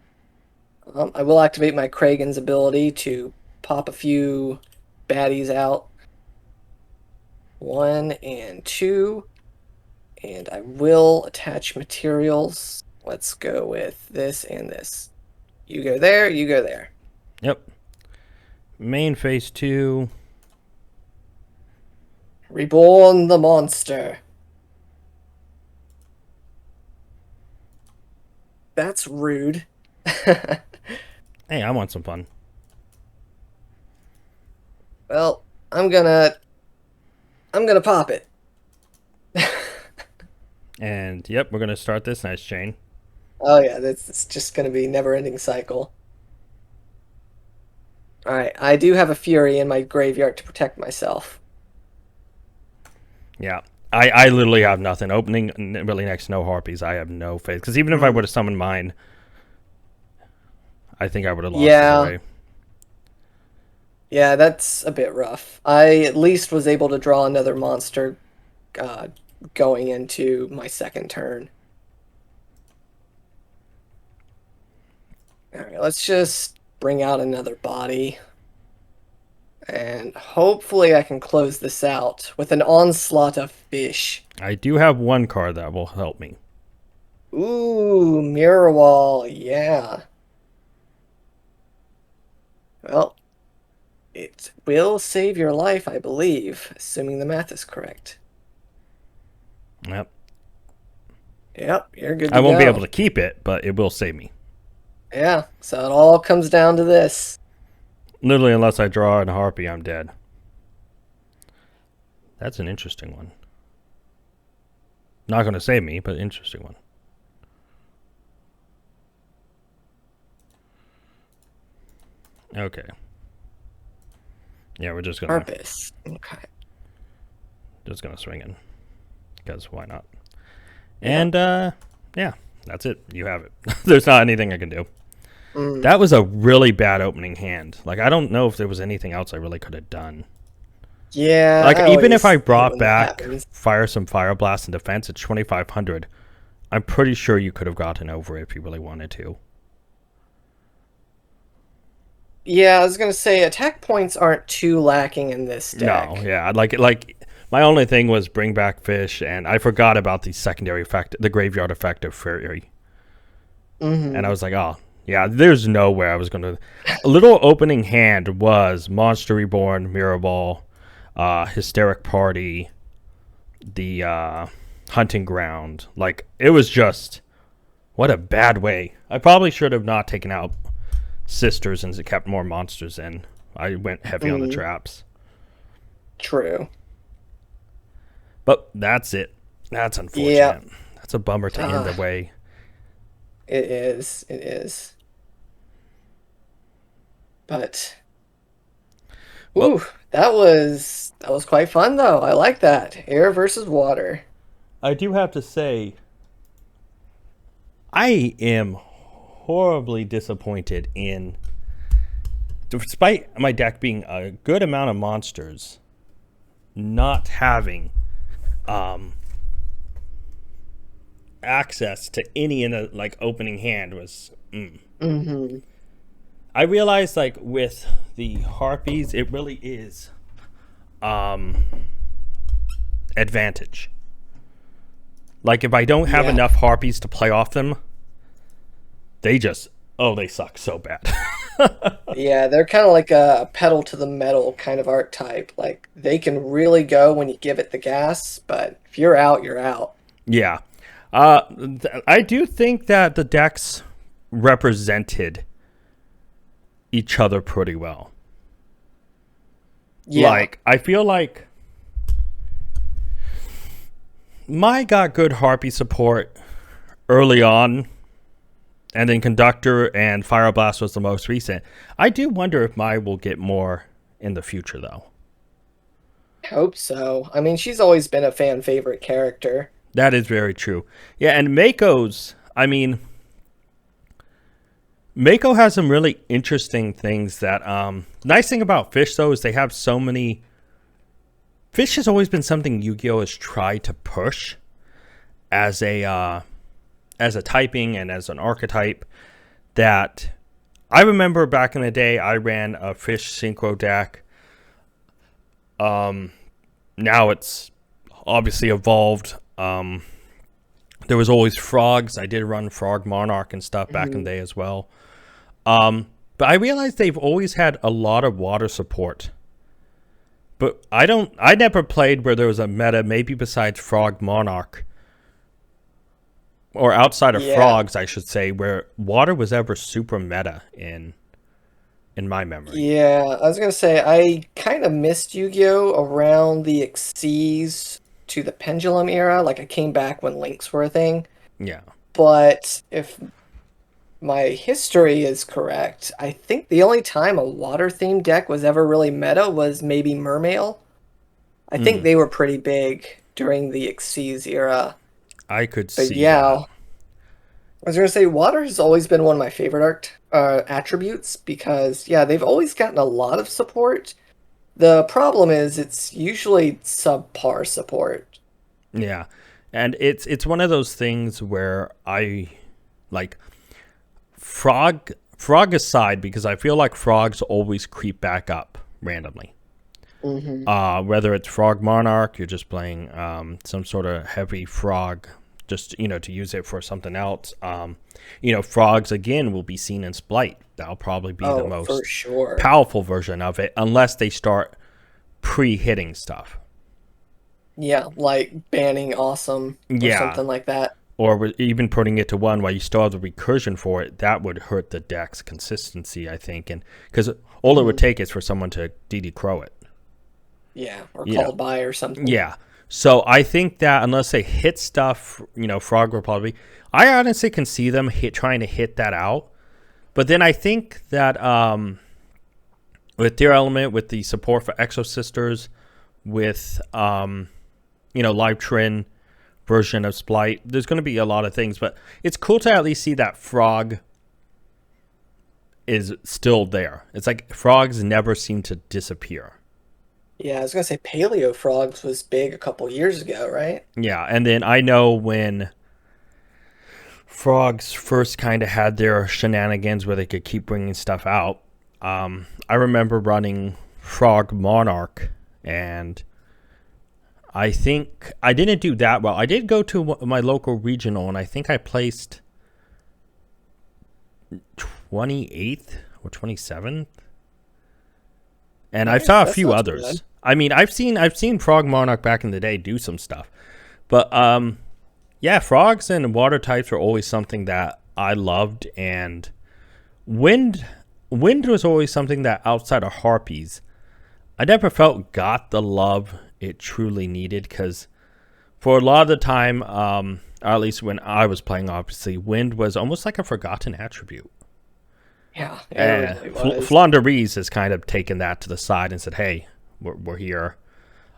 I will activate my Kragan's ability to pop a few baddies out. 1 and 2. And I will attach materials. Let's go with this and this. You go there, you go there. Yep. Main phase 2. Reborn the monster. That's rude. Hey, I want some fun. Well, I'm gonna pop it. And yep, we're gonna start this nice chain. Oh yeah, it's just gonna be never-ending cycle. Alright, I do have a Fury in my graveyard to protect myself. Yeah. I literally have nothing. Opening really next to no harpies, I have no faith. Because even if I would have summoned mine, I think I would have lost either Yeah, way. yeah, that's a bit rough. I at least was able to draw another monster uh, going into my second turn. Alright, let's just bring out another body. And hopefully I can close this out with an onslaught of fish. I do have one card that will help me. Ooh, mirror wall, yeah. Well, it will save your life, I believe, assuming the math is correct. Yep. Yep, you're good I to won't be go. able to keep it, but it will save me. Yeah, so it all comes down to this. Literally, unless I draw a harpy, I'm dead. That's an interesting one. Not going to save me, but interesting one. Okay. Yeah, we're just gonna Purpose. Okay. swing in, because why not? Yeah. And yeah, that's it. You have it. There's not anything I can do. Mm. That was a really bad opening hand. Like, I don't know if there was anything else I really could have done. Yeah, Like, I even if always I hate brought when that back happens. Fire Blast and Defense at 2,500, I'm pretty sure you could have gotten over it if you really wanted to. Yeah, I was gonna say attack points aren't too lacking in this No, deck. yeah, like My only thing was bring back fish, and I forgot about the secondary effect, the graveyard effect of Fairy. And I was like, oh, yeah, there's no way I was going to... A little opening hand was Monster Reborn, Mirror Ball, Hysteric Party, the Hunting Ground. Like, it was just... What a bad way. I probably should have not taken out Sisters and kept more monsters in. I went heavy on the traps. True. But that's it. That's unfortunate. Yeah. That's a bummer to end the way. It is. It is. But ooh, that was quite fun though. I like that. Air versus water. I do have to say, I am horribly disappointed in, despite my deck being a good amount of monsters, not having access to any in the like opening hand was. I realized like with the Harpies, it really is advantage. Like if I don't have enough Harpies to play off them, they suck so bad. Yeah, they're kind of like a pedal to the metal kind of archetype. Like they can really go when you give it the gas, but if you're out, you're out. Yeah. I do think that the decks represented each other pretty well. Yeah. Like, I feel like Mai got good Harpy support early on, and then Conductor and Fire Blast was the most recent. I do wonder if Mai will get more in the future, though. Hope so. I mean, she's always been a fan favorite character. That is very true. Yeah, and Mako's, I mean, Mako has some really interesting things that, nice thing about Fish, though, is they have so many. Fish has always been something Yu-Gi-Oh! Has tried to push as a typing and as an archetype. That I remember back in the day, I ran a Fish Synchro deck. Now it's obviously evolved. There was always Frogs. I did run Frog Monarch and stuff back in the day as well. But I realized they've always had a lot of water support. But I never played where there was a meta, maybe besides Frog Monarch, or outside of Frogs, I should say, where water was ever super meta in my memory. Yeah, I was gonna say I kind of missed Yu-Gi-Oh! Around the Xyz to the Pendulum era. Like I came back when links were a thing. Yeah. But if my history is correct, I think the only time a water-themed deck was ever really meta was maybe Mermail. I think they were pretty big during the Xyz era. I could But see yeah, that. I was going to say water has always been one of my favorite attributes because, yeah, they've always gotten a lot of support. The problem is it's usually subpar support. Yeah. And it's one of those things where I like frog aside, because I feel like frogs always creep back up randomly. Whether it's Frog Monarch, you're just playing some sort of heavy frog, just to use it for something else. Frogs again will be seen in Splight. That'll probably be the most for sure. powerful version of it, unless they start pre-hitting stuff. Yeah, like banning Awesome or something like that. Or even putting it to 1 while you still have the recursion for it. That would hurt the deck's consistency, I think, and because all it would take is for someone to DD Crow it. Yeah, or called by or something. Yeah. So I think that unless they hit stuff, Frog will probably... I honestly can see them trying to hit that out. But then I think that with Deer Element, with the support for Exo Sisters, with, Live Trin version of Splight, there's going to be a lot of things. But it's cool to at least see that Frog is still there. It's like frogs never seem to disappear. Yeah, I was going to say Paleo Frogs was big a couple years ago, right? Yeah, and then I know when frogs first kind of had their shenanigans where they could keep bringing stuff out, I remember running Frog Monarch, and I think I didn't do that well. I did go to my local regional, and I think I placed 28th or 27th. And I saw a few others. I mean, I've seen Frog Monarch back in the day do some stuff. But yeah, frogs and water types are always something that I loved, and wind was always something that outside of harpies, I never felt got the love it truly needed, because for a lot of the time, or at least when I was playing, obviously, wind was almost like a forgotten attribute. Yeah, it really was. Flanderies has kind of taken that to the side and said, hey, we're here.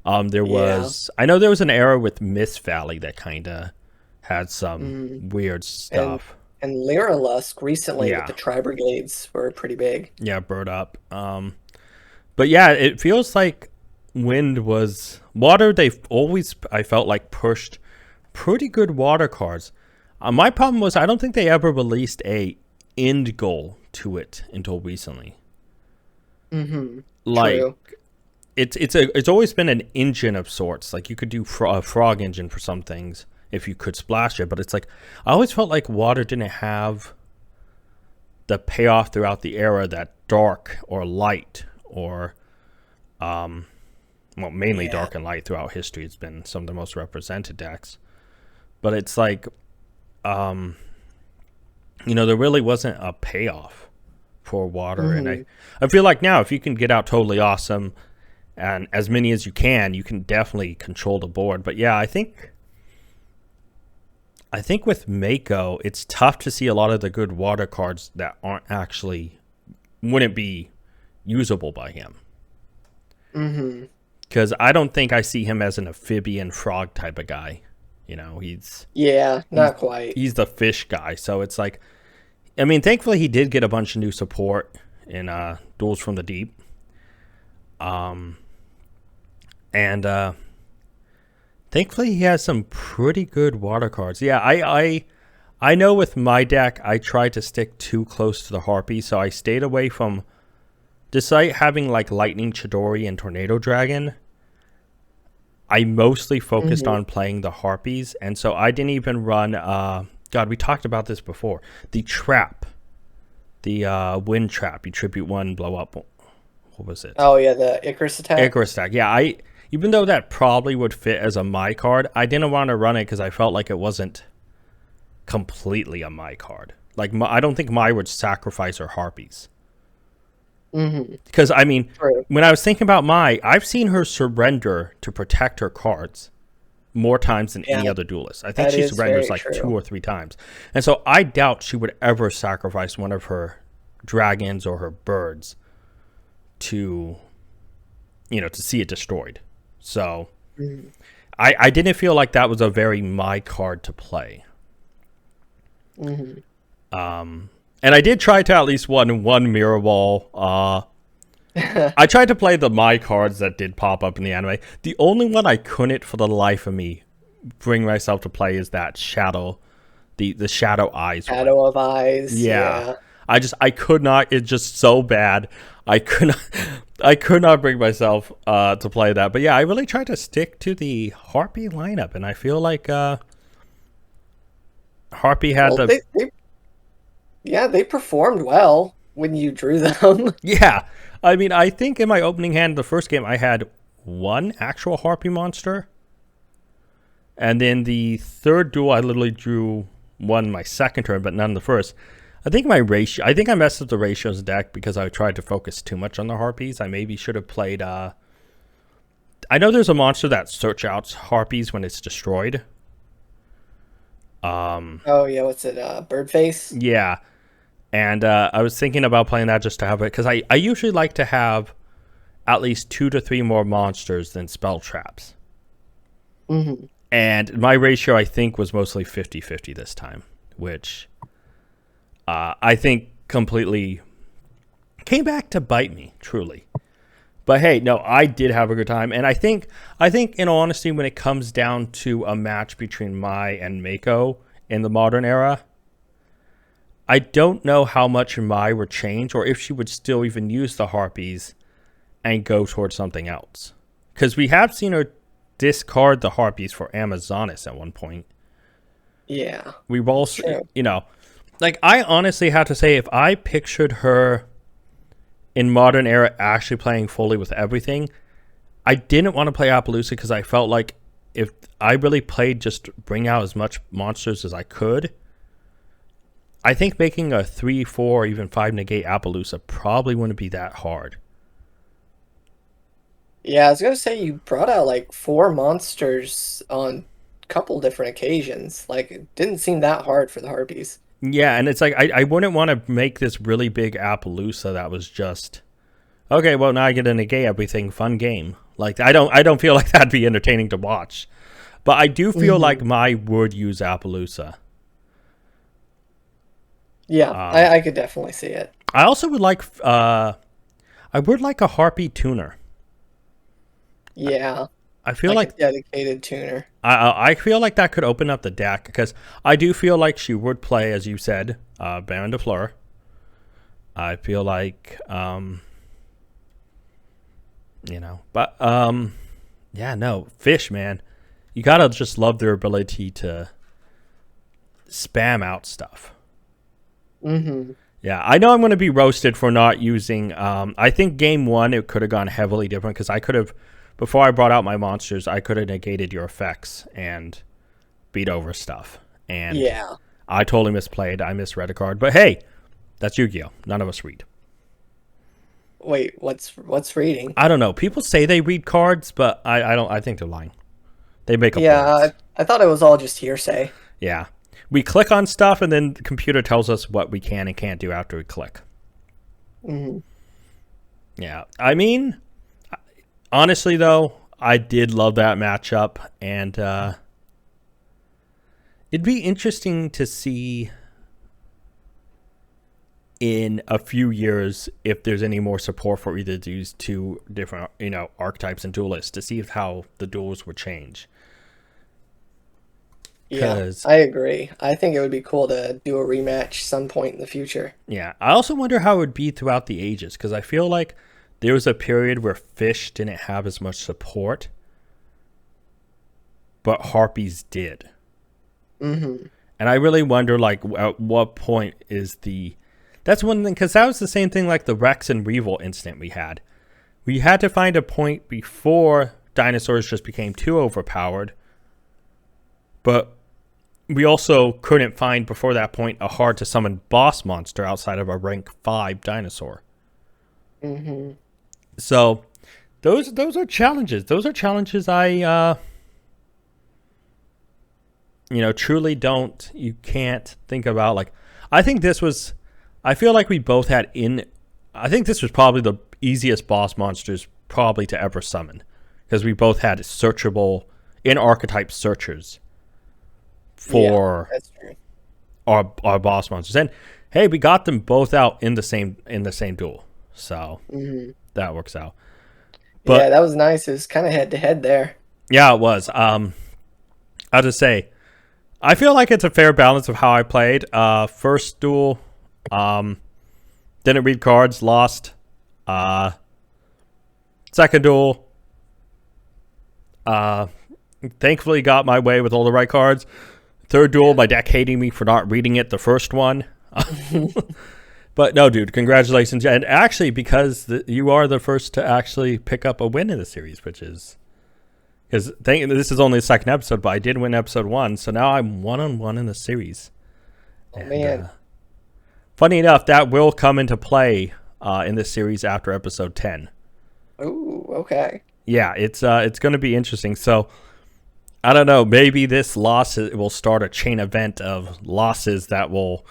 There was, I know there was an era with Mist Valley that kind of had some weird stuff. And Lyrilusk recently with the Tri-Brigades were pretty big. Yeah, Bird Up. But yeah, it feels like wind was water. They've always, I felt like, pushed pretty good water cards. My problem was I don't think they ever released a end goal to it until recently. Like, true. It's always been an engine of sorts. Like, you could do a frog engine for some things if you could splash it, but it's like I always felt like water didn't have the payoff throughout the era that dark or light or well, mainly dark and light throughout history has been some of the most represented decks. But it's like you know, there really wasn't a payoff for water. And I feel like now if you can get out Totally Awesome and as many as you can definitely control the board. But yeah, I think with Mako, it's tough to see a lot of the good water cards that wouldn't be usable by him. Because I don't think I see him as an amphibian frog type of guy. You know, not quite. He's the fish guy. So it's like, I mean, thankfully he did get a bunch of new support in Duels from the Deep. And thankfully he has some pretty good water cards. Yeah, I know with my deck, I tried to stick too close to the Harpy, so I stayed away from, despite having like Lightning Chidori and Tornado Dragon, I mostly focused on playing the Harpies, and so I didn't even run, God, we talked about this before, the Trap, the Wind Trap, you tribute one, blow up, what was it? Oh yeah, the Icarus attack? Icarus attack, yeah, even though that probably would fit as a my card, I didn't want to run it because I felt like it wasn't completely a my card. Like, I don't think my would sacrifice her Harpies. Because, I mean, when I was thinking about I've seen her surrender to protect her cards more times than any other duelist. I think she surrenders like 2 or 3 times. And so I doubt she would ever sacrifice one of her dragons or her birds to, you know, to see it destroyed. So I didn't feel like that was a very my card to play. And I did try to at least one mirror wall. I tried to play the my cards that did pop up in the anime. The only one I couldn't for the life of me bring myself to play is that shadow, the shadow eyes. Shadow of eyes. Yeah. I could not. It's just so bad. I could not bring myself to play that. But yeah, I really tried to stick to the Harpy lineup, and I feel like Harpy had they performed well when you drew them. Yeah. I mean, I think in my opening hand, the first game, I had 1 actual Harpy monster. And then the third duel, I literally drew 1 my second turn, but none the first. I think I messed up the ratios deck because I tried to focus too much on the Harpies. I maybe should have played, I know there's a monster that search out Harpies when it's destroyed. Oh yeah, what's it? Birdface? Yeah. And I was thinking about playing that just to have it, because I usually like to have at least 2 to 3 more monsters than spell traps. And my ratio, I think, was mostly 50-50 this time, which I think completely came back to bite me, truly. But hey, no, I did have a good time. And I think in all honesty, when it comes down to a match between Mai and Mako in the modern era, I don't know how much Mai would change, or if she would still even use the Harpies and go towards something else. Because we have seen her discard the Harpies for Amazonas at one point. Yeah. We've also, True. you know, like, I honestly have to say, if I pictured her in modern era actually playing fully with everything, I didn't want to play Appaloosa because I felt like if I really played just bring out as much monsters as I could, I think making a 3, 4, or even 5 negate Appaloosa probably wouldn't be that hard. Yeah, I was gonna say you brought out like 4 monsters on a couple different occasions. Like it didn't seem that hard for the Harpies. Yeah, and it's like I wouldn't want to make this really big Appaloosa that was just okay. Well, now I get to negate everything. Fun game. Like I don't feel like that'd be entertaining to watch, but I do feel like my would use Appaloosa. Yeah, I could definitely see it. I also would like I would like a Harpy tuner. Yeah, I feel like a dedicated tuner. I feel like that could open up the deck because I do feel like she would play, as you said, Baron de Fleur. I feel like, but yeah, no, Fish, man, you gotta just love their ability to spam out stuff. Mm-hmm. Yeah, I know I'm going to be roasted for not using. I think game one it could have gone heavily different because I could have. Before I brought out my monsters, I could have negated your effects and beat over stuff. And yeah, I totally misplayed. I misread a card. But hey, that's Yu-Gi-Oh! None of us read. Wait, what's reading? I don't know. People say they read cards, but I don't. I think they're lying. They make up words. I thought it was all just hearsay. Yeah. We click on stuff, and then the computer tells us what we can and can't do after we click. Mm-hmm. Yeah. I mean, honestly, though, I did love that matchup, and it'd be interesting to see in a few years if there's any more support for either of these two different, archetypes and duelists to see how the duels would change. Yeah, I agree. I think it would be cool to do a rematch some point in the future. Yeah. I also wonder how it would be throughout the ages, because I feel like there was a period where Fish didn't have as much support, but Harpies did. Mm-hmm. And I really wonder, like, at what point is the... That's one thing, because that was the same thing like the Rex and Revel incident we had. We had to find a point before dinosaurs just became too overpowered, but we also couldn't find, before that point, a hard-to-summon boss monster outside of a rank 5 dinosaur. Mm-hmm. So, those are challenges. Those are challenges I, truly don't... You can't think about, like... I think this was... I feel like we both had I think this was probably the easiest boss monsters probably to ever summon, because we both had searchable in-archetype searchers for our boss monsters. And hey, we got them both out in the same duel, so that works out. But yeah, that was nice. It was kind of head-to-head there. Yeah, it was. I'll just say, I feel like it's a fair balance of how I played. First duel, didn't read cards, lost. Second duel, thankfully got my way with all the right cards. Third duel, my deck hating me for not reading it the first one. But no, dude, congratulations. And actually, because you are the first to actually pick up a win in the series, which is... Because this is only the second episode, but I did win episode 1, so now I'm 1-on-1 in the series. Oh, man. Funny enough, that will come into play in this series after episode 10. Ooh, okay. Yeah, it's going to be interesting. So, I don't know, maybe this loss will start a chain event of losses that will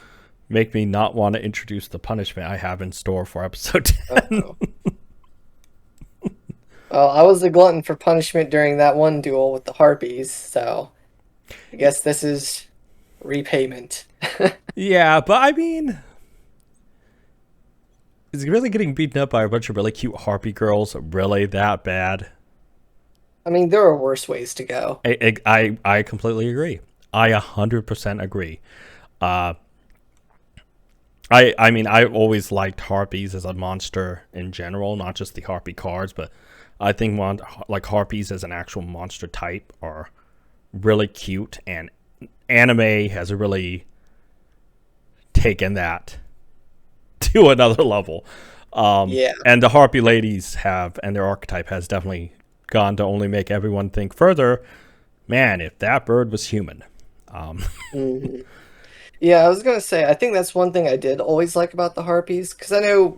make me not want to introduce the punishment I have in store for episode 10. Well, I was a glutton for punishment during that one duel with the Harpies, so I guess this is repayment. Yeah, but I mean, is really getting beaten up by a bunch of really cute Harpy girls really that bad? I mean, there are worse ways to go. I completely agree. I 100% agree. I mean, I always liked Harpies as a monster in general, not just the Harpy cards, but I think like harpies as an actual monster type are really cute, and anime has really taken that to another level. Yeah. And the harpy ladies have, and their archetype has definitely gone to only make everyone think further. Man, if that bird was human. Hmm. Yeah, I was gonna say, I think that's one thing I did always like about the Harpies, because I know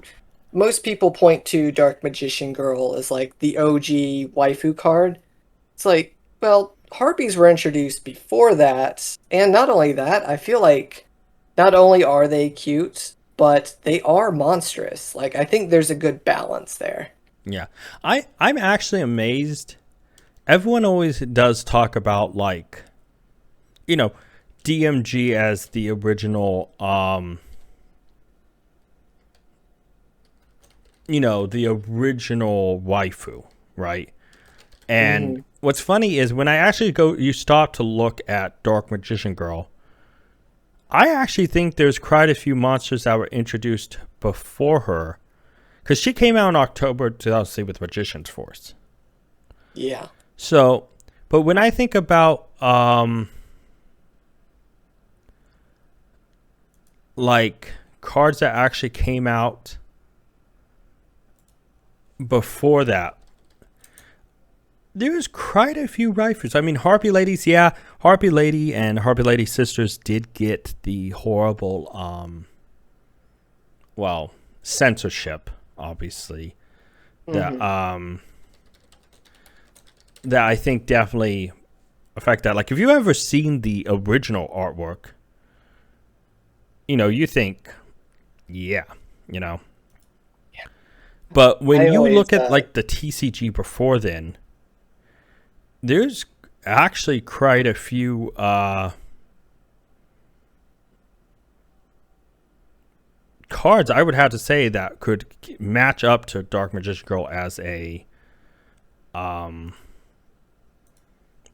most people point to Dark Magician Girl as like the OG waifu card. It's like, well, Harpies were introduced before that, and not only that, I feel like not only are they cute, but they are monstrous. Like, I think there's a good balance there. Yeah, I'm actually amazed. Everyone always does talk about, like, you know, DMG as the original, the original waifu, right? And Hmm. what's funny is when I actually you stop to look at Dark Magician Girl, I actually think there's quite a few monsters that were introduced before her, because she came out in October 2003 with Magician's Force. Yeah. So, but when I think about like cards that actually came out before that, there's quite a few waifus. I mean, Harpy Ladies, yeah, Harpy Lady and Harpy Lady Sisters did get the horrible, censorship, obviously, that Hmm. that I think definitely affect that. Like, if you ever seen the original artwork, you think, yeah, you know. But when I you always, look at like the TCG before then, there's actually quite a few cards I would have to say that could match up to Dark Magician Girl as a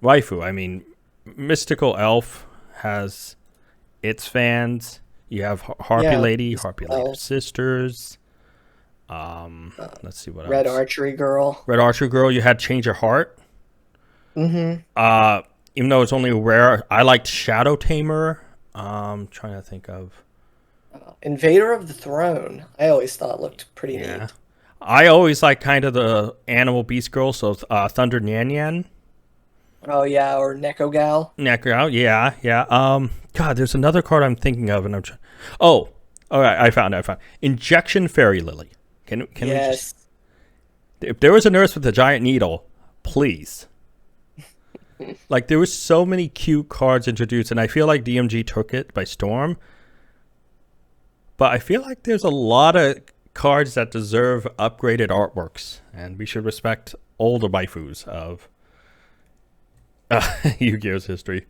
waifu. I mean, Mystical Elf has its fans. You have Harpy yeah, Lady, Harpy Lady Elf, Sisters. uh, Let's see what Red else. Archery Girl. Red Archer Girl. You had Change Your Heart. Hmm. Uh, Even though it's only rare, I liked Shadow Tamer. Trying to think of. Invader of the Throne. I always thought looked pretty Yeah, neat. I always like kind of the animal beast girl. So Thunder Nyan Nyan. Oh yeah, or Neko Gal. Necker out. Yeah, yeah. God, there's another card I'm thinking of, and oh, all right. I found it. Injection Fairy Lily. Can we just? Yes. If there was a nurse with a giant needle, please. Like, there was so many cute cards introduced, and I feel like DMG took it by storm. But I feel like there's a lot of cards that deserve upgraded artworks, and we should respect older waifus of Yu-Gi-Oh's history.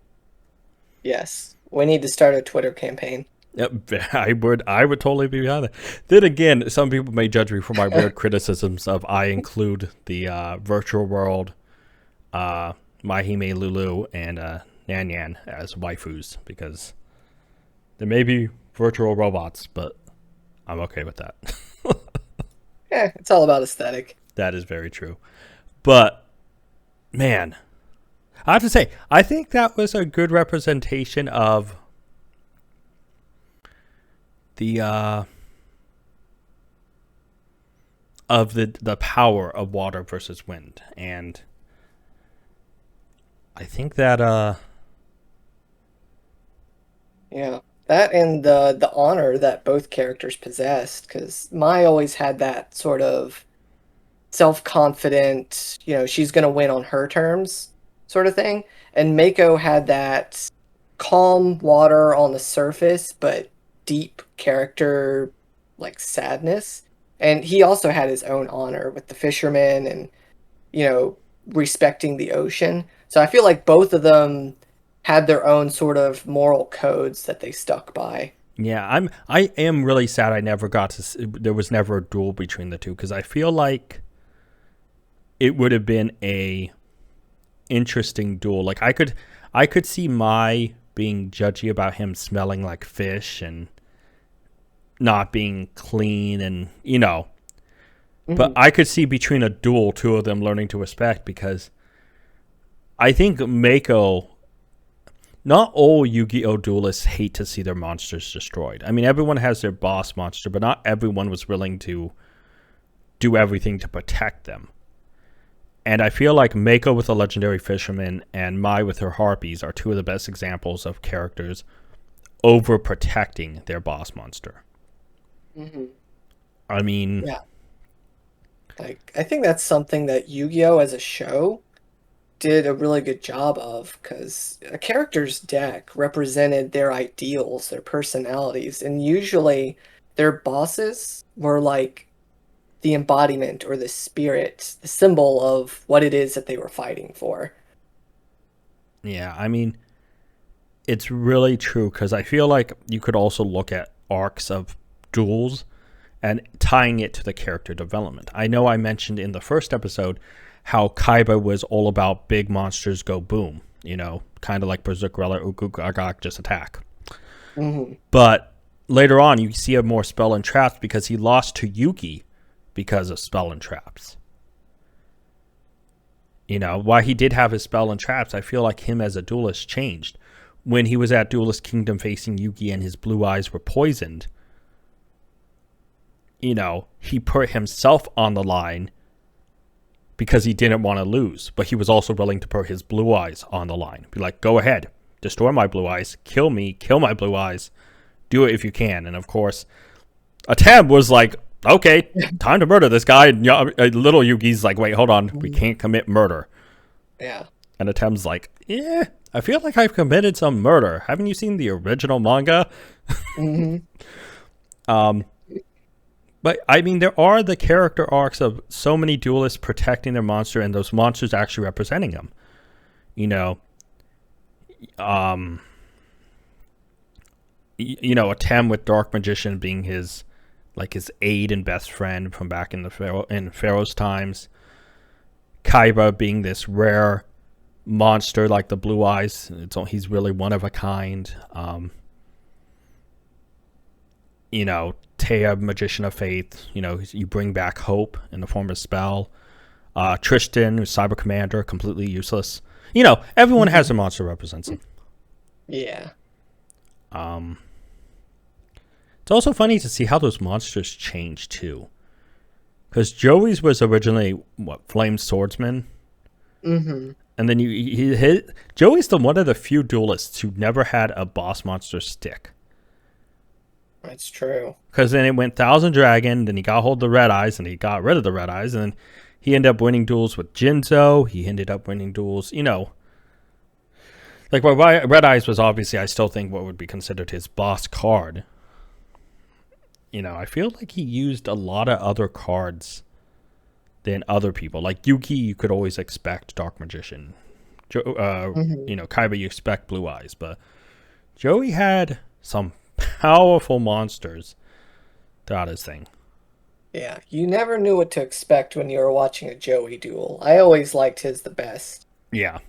Yes. We need to start a Twitter campaign. Yep, I would totally be behind that. Then again, some people may judge me for my weird criticisms of I include the virtual world, Mahime Lulu, and Nan Yan as waifus, because there may be virtual robots, but I'm okay with that. It's all about aesthetic. That is very true. But man, I have to say, I think that was a good representation of the the power of water versus wind, and I think that Yeah. That and the honor that both characters possessed, because Mai always had that sort of self-confident, she's gonna win on her terms sort of thing. And Mako had that calm water on the surface, but deep character like sadness. And he also had his own honor with the fishermen and, you know, respecting the ocean. So I feel like both of them had their own sort of moral codes that they stuck by. yeah, I am really sad I never got to there was never a duel between the two, because I feel like it would have been a interesting duel. Like, I could see Mai being judgy about him smelling like fish and not being clean, and But I could see between a duel, two of them learning to respect, because I think Mako, not all Yu-Gi-Oh! Duelists hate to see their monsters destroyed. I mean, everyone has their boss monster, but not everyone was willing to do everything to protect them. And I feel like Mako with the Legendary Fisherman and Mai with her Harpies are two of the best examples of characters overprotecting their boss monster. I mean... Yeah. Like, I think that's something that Yu-Gi-Oh! As a show did a really good job of, because a character's deck represented their ideals, their personalities, and usually their bosses were like the embodiment or the spirit, the symbol of what it is that they were fighting for. Yeah, I mean, it's really true, because I feel like you could also look at arcs of duels and tying it to the character development. I know I mentioned in the first episode how Kaiba was all about big monsters go boom, you know, kind of like Berserkrella or Gugagak, just attack. But later on, you see him more spell and traps because he lost to Yuki because of spell and traps. You know, while he did have his spell and traps, I feel like him as a duelist changed. When he was at Duelist Kingdom facing Yuki and his blue eyes were poisoned, you know, he put himself on the line because he didn't want to lose, but he was also willing to put his blue eyes on the line. Be like, go ahead, destroy my blue eyes, kill me, kill my blue eyes, do it if you can. And of course, Atem was like, okay, time to murder this guy. And little Yugi's like, wait, hold on, we can't commit murder. Yeah. And Atem's like, yeah, I feel like I've committed some murder. Haven't you seen the original manga? But, I mean, there are the character arcs of so many duelists protecting their monster and those monsters actually representing them. You know, Atem with Dark Magician being his aide and best friend from back in the Pharaoh's times. Kaiba being this rare monster like the Blue Eyes. He's really one of a kind. You know, Taya, Magician of Faith, you know, you bring back hope in the form of spell. Tristan, who's Cyber Commander, completely useless. You know, everyone has a monster that represents them. Yeah. It's also funny to see how those monsters change, too. Because Joey's was originally, Flame Swordsman? And then Joey's one of the few duelists who never had a boss monster stick. That's true. Because then it went Thousand Dragon, then he got hold of the Red Eyes, and he got rid of the Red Eyes, and then he ended up winning duels with Jinzo. He ended up winning duels, you know. Like, well, Red Eyes was obviously, I still think, what would be considered his boss card. You know, I feel like he used a lot of other cards than other people. Like Yuki, you could always expect Dark Magician. You know, Kaiba, you expect Blue Eyes. But Joey had some powerful monsters throughout his thing. Yeah, you never knew what to expect when you were watching a Joey duel. I always liked his the best. Yeah.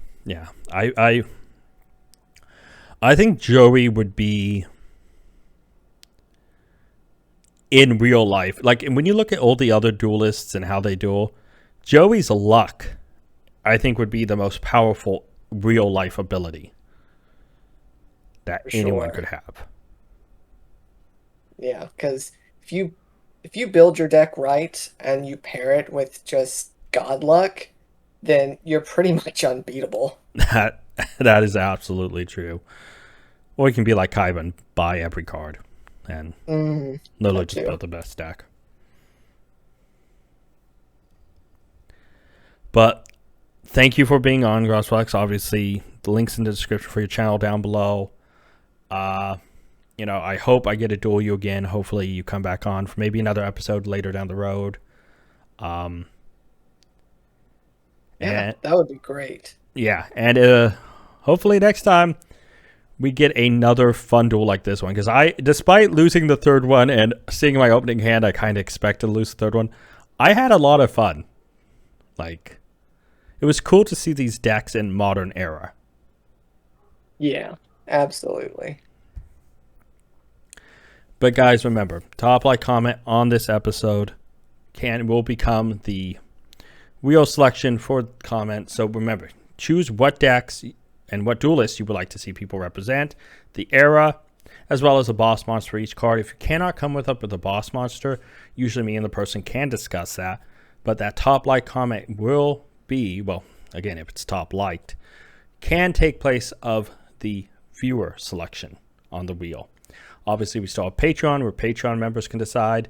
I think Joey would be in real life. Like, when you look at all the other duelists and how they duel, Joey's luck, I think, would be the most powerful real life ability that anyone could have. Yeah, because if you build your deck right and you pair it with just god luck, then you're pretty much unbeatable. That is absolutely true. Or you can be like Kaiba and buy every card and literally just build the best deck. But thank you for being on, CrossFlux. Obviously, the link's in the description for your channel down below. You know, I hope I get to duel you again. Hopefully you come back on for maybe another episode later down the road. Yeah, that would be great. Yeah, and hopefully next time we get another fun duel like this one. Because despite losing the third one and seeing my opening hand, I kind of expected to lose the third one. I had a lot of fun. Like, it was cool to see these decks in modern era. Yeah, absolutely. But guys, remember, top like, comment on this episode. will become the wheel selection for comment. So remember, choose what decks and what duelists you would like to see people represent, the era, as well as a boss monster for each card. If you cannot come up with a boss monster, usually me and the person can discuss that. But that top like comment will be, well, again, if it's top liked, can take place of the viewer selection on the wheel. Obviously, we still have Patreon, where Patreon members can decide.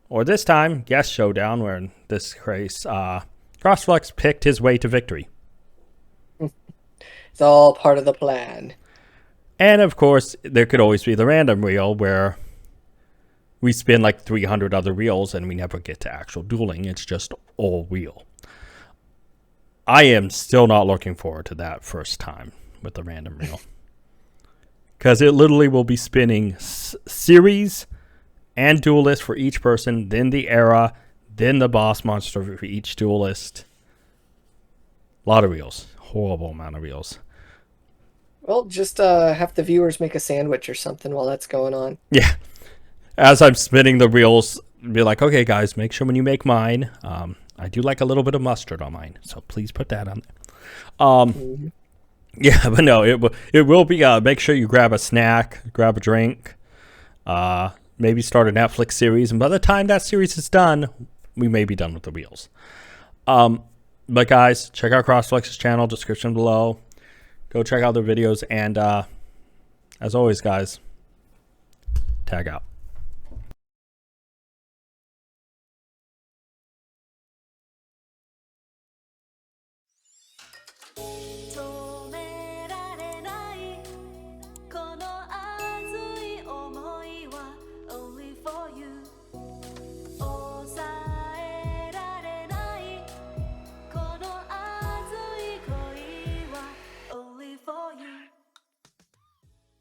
Or this time, Guest Showdown, where in this case, CrossFlux picked his way to victory. It's all part of the plan. And of course, there could always be the random wheel where we spin like 300 other wheels and we never get to actual dueling. It's just all wheel. I am still not looking forward to that first time with the random wheel. Because it literally will be spinning series and duelist for each person, then the era, then the boss monster for each duelist. A lot of wheels. Horrible amount of wheels. Well, just have the viewers make a sandwich or something while that's going on. Yeah. As I'm spinning the wheels, be like, okay, guys, make sure when you make mine, I do like a little bit of mustard on mine, so please put that on there. Yeah, but no, it will be, make sure you grab a snack, grab a drink, maybe start a Netflix series, and by the time that series is done, we may be done with the wheels. But guys, check out CrossFlux's channel, description below. Go check out their videos, and as always, guys, tag out.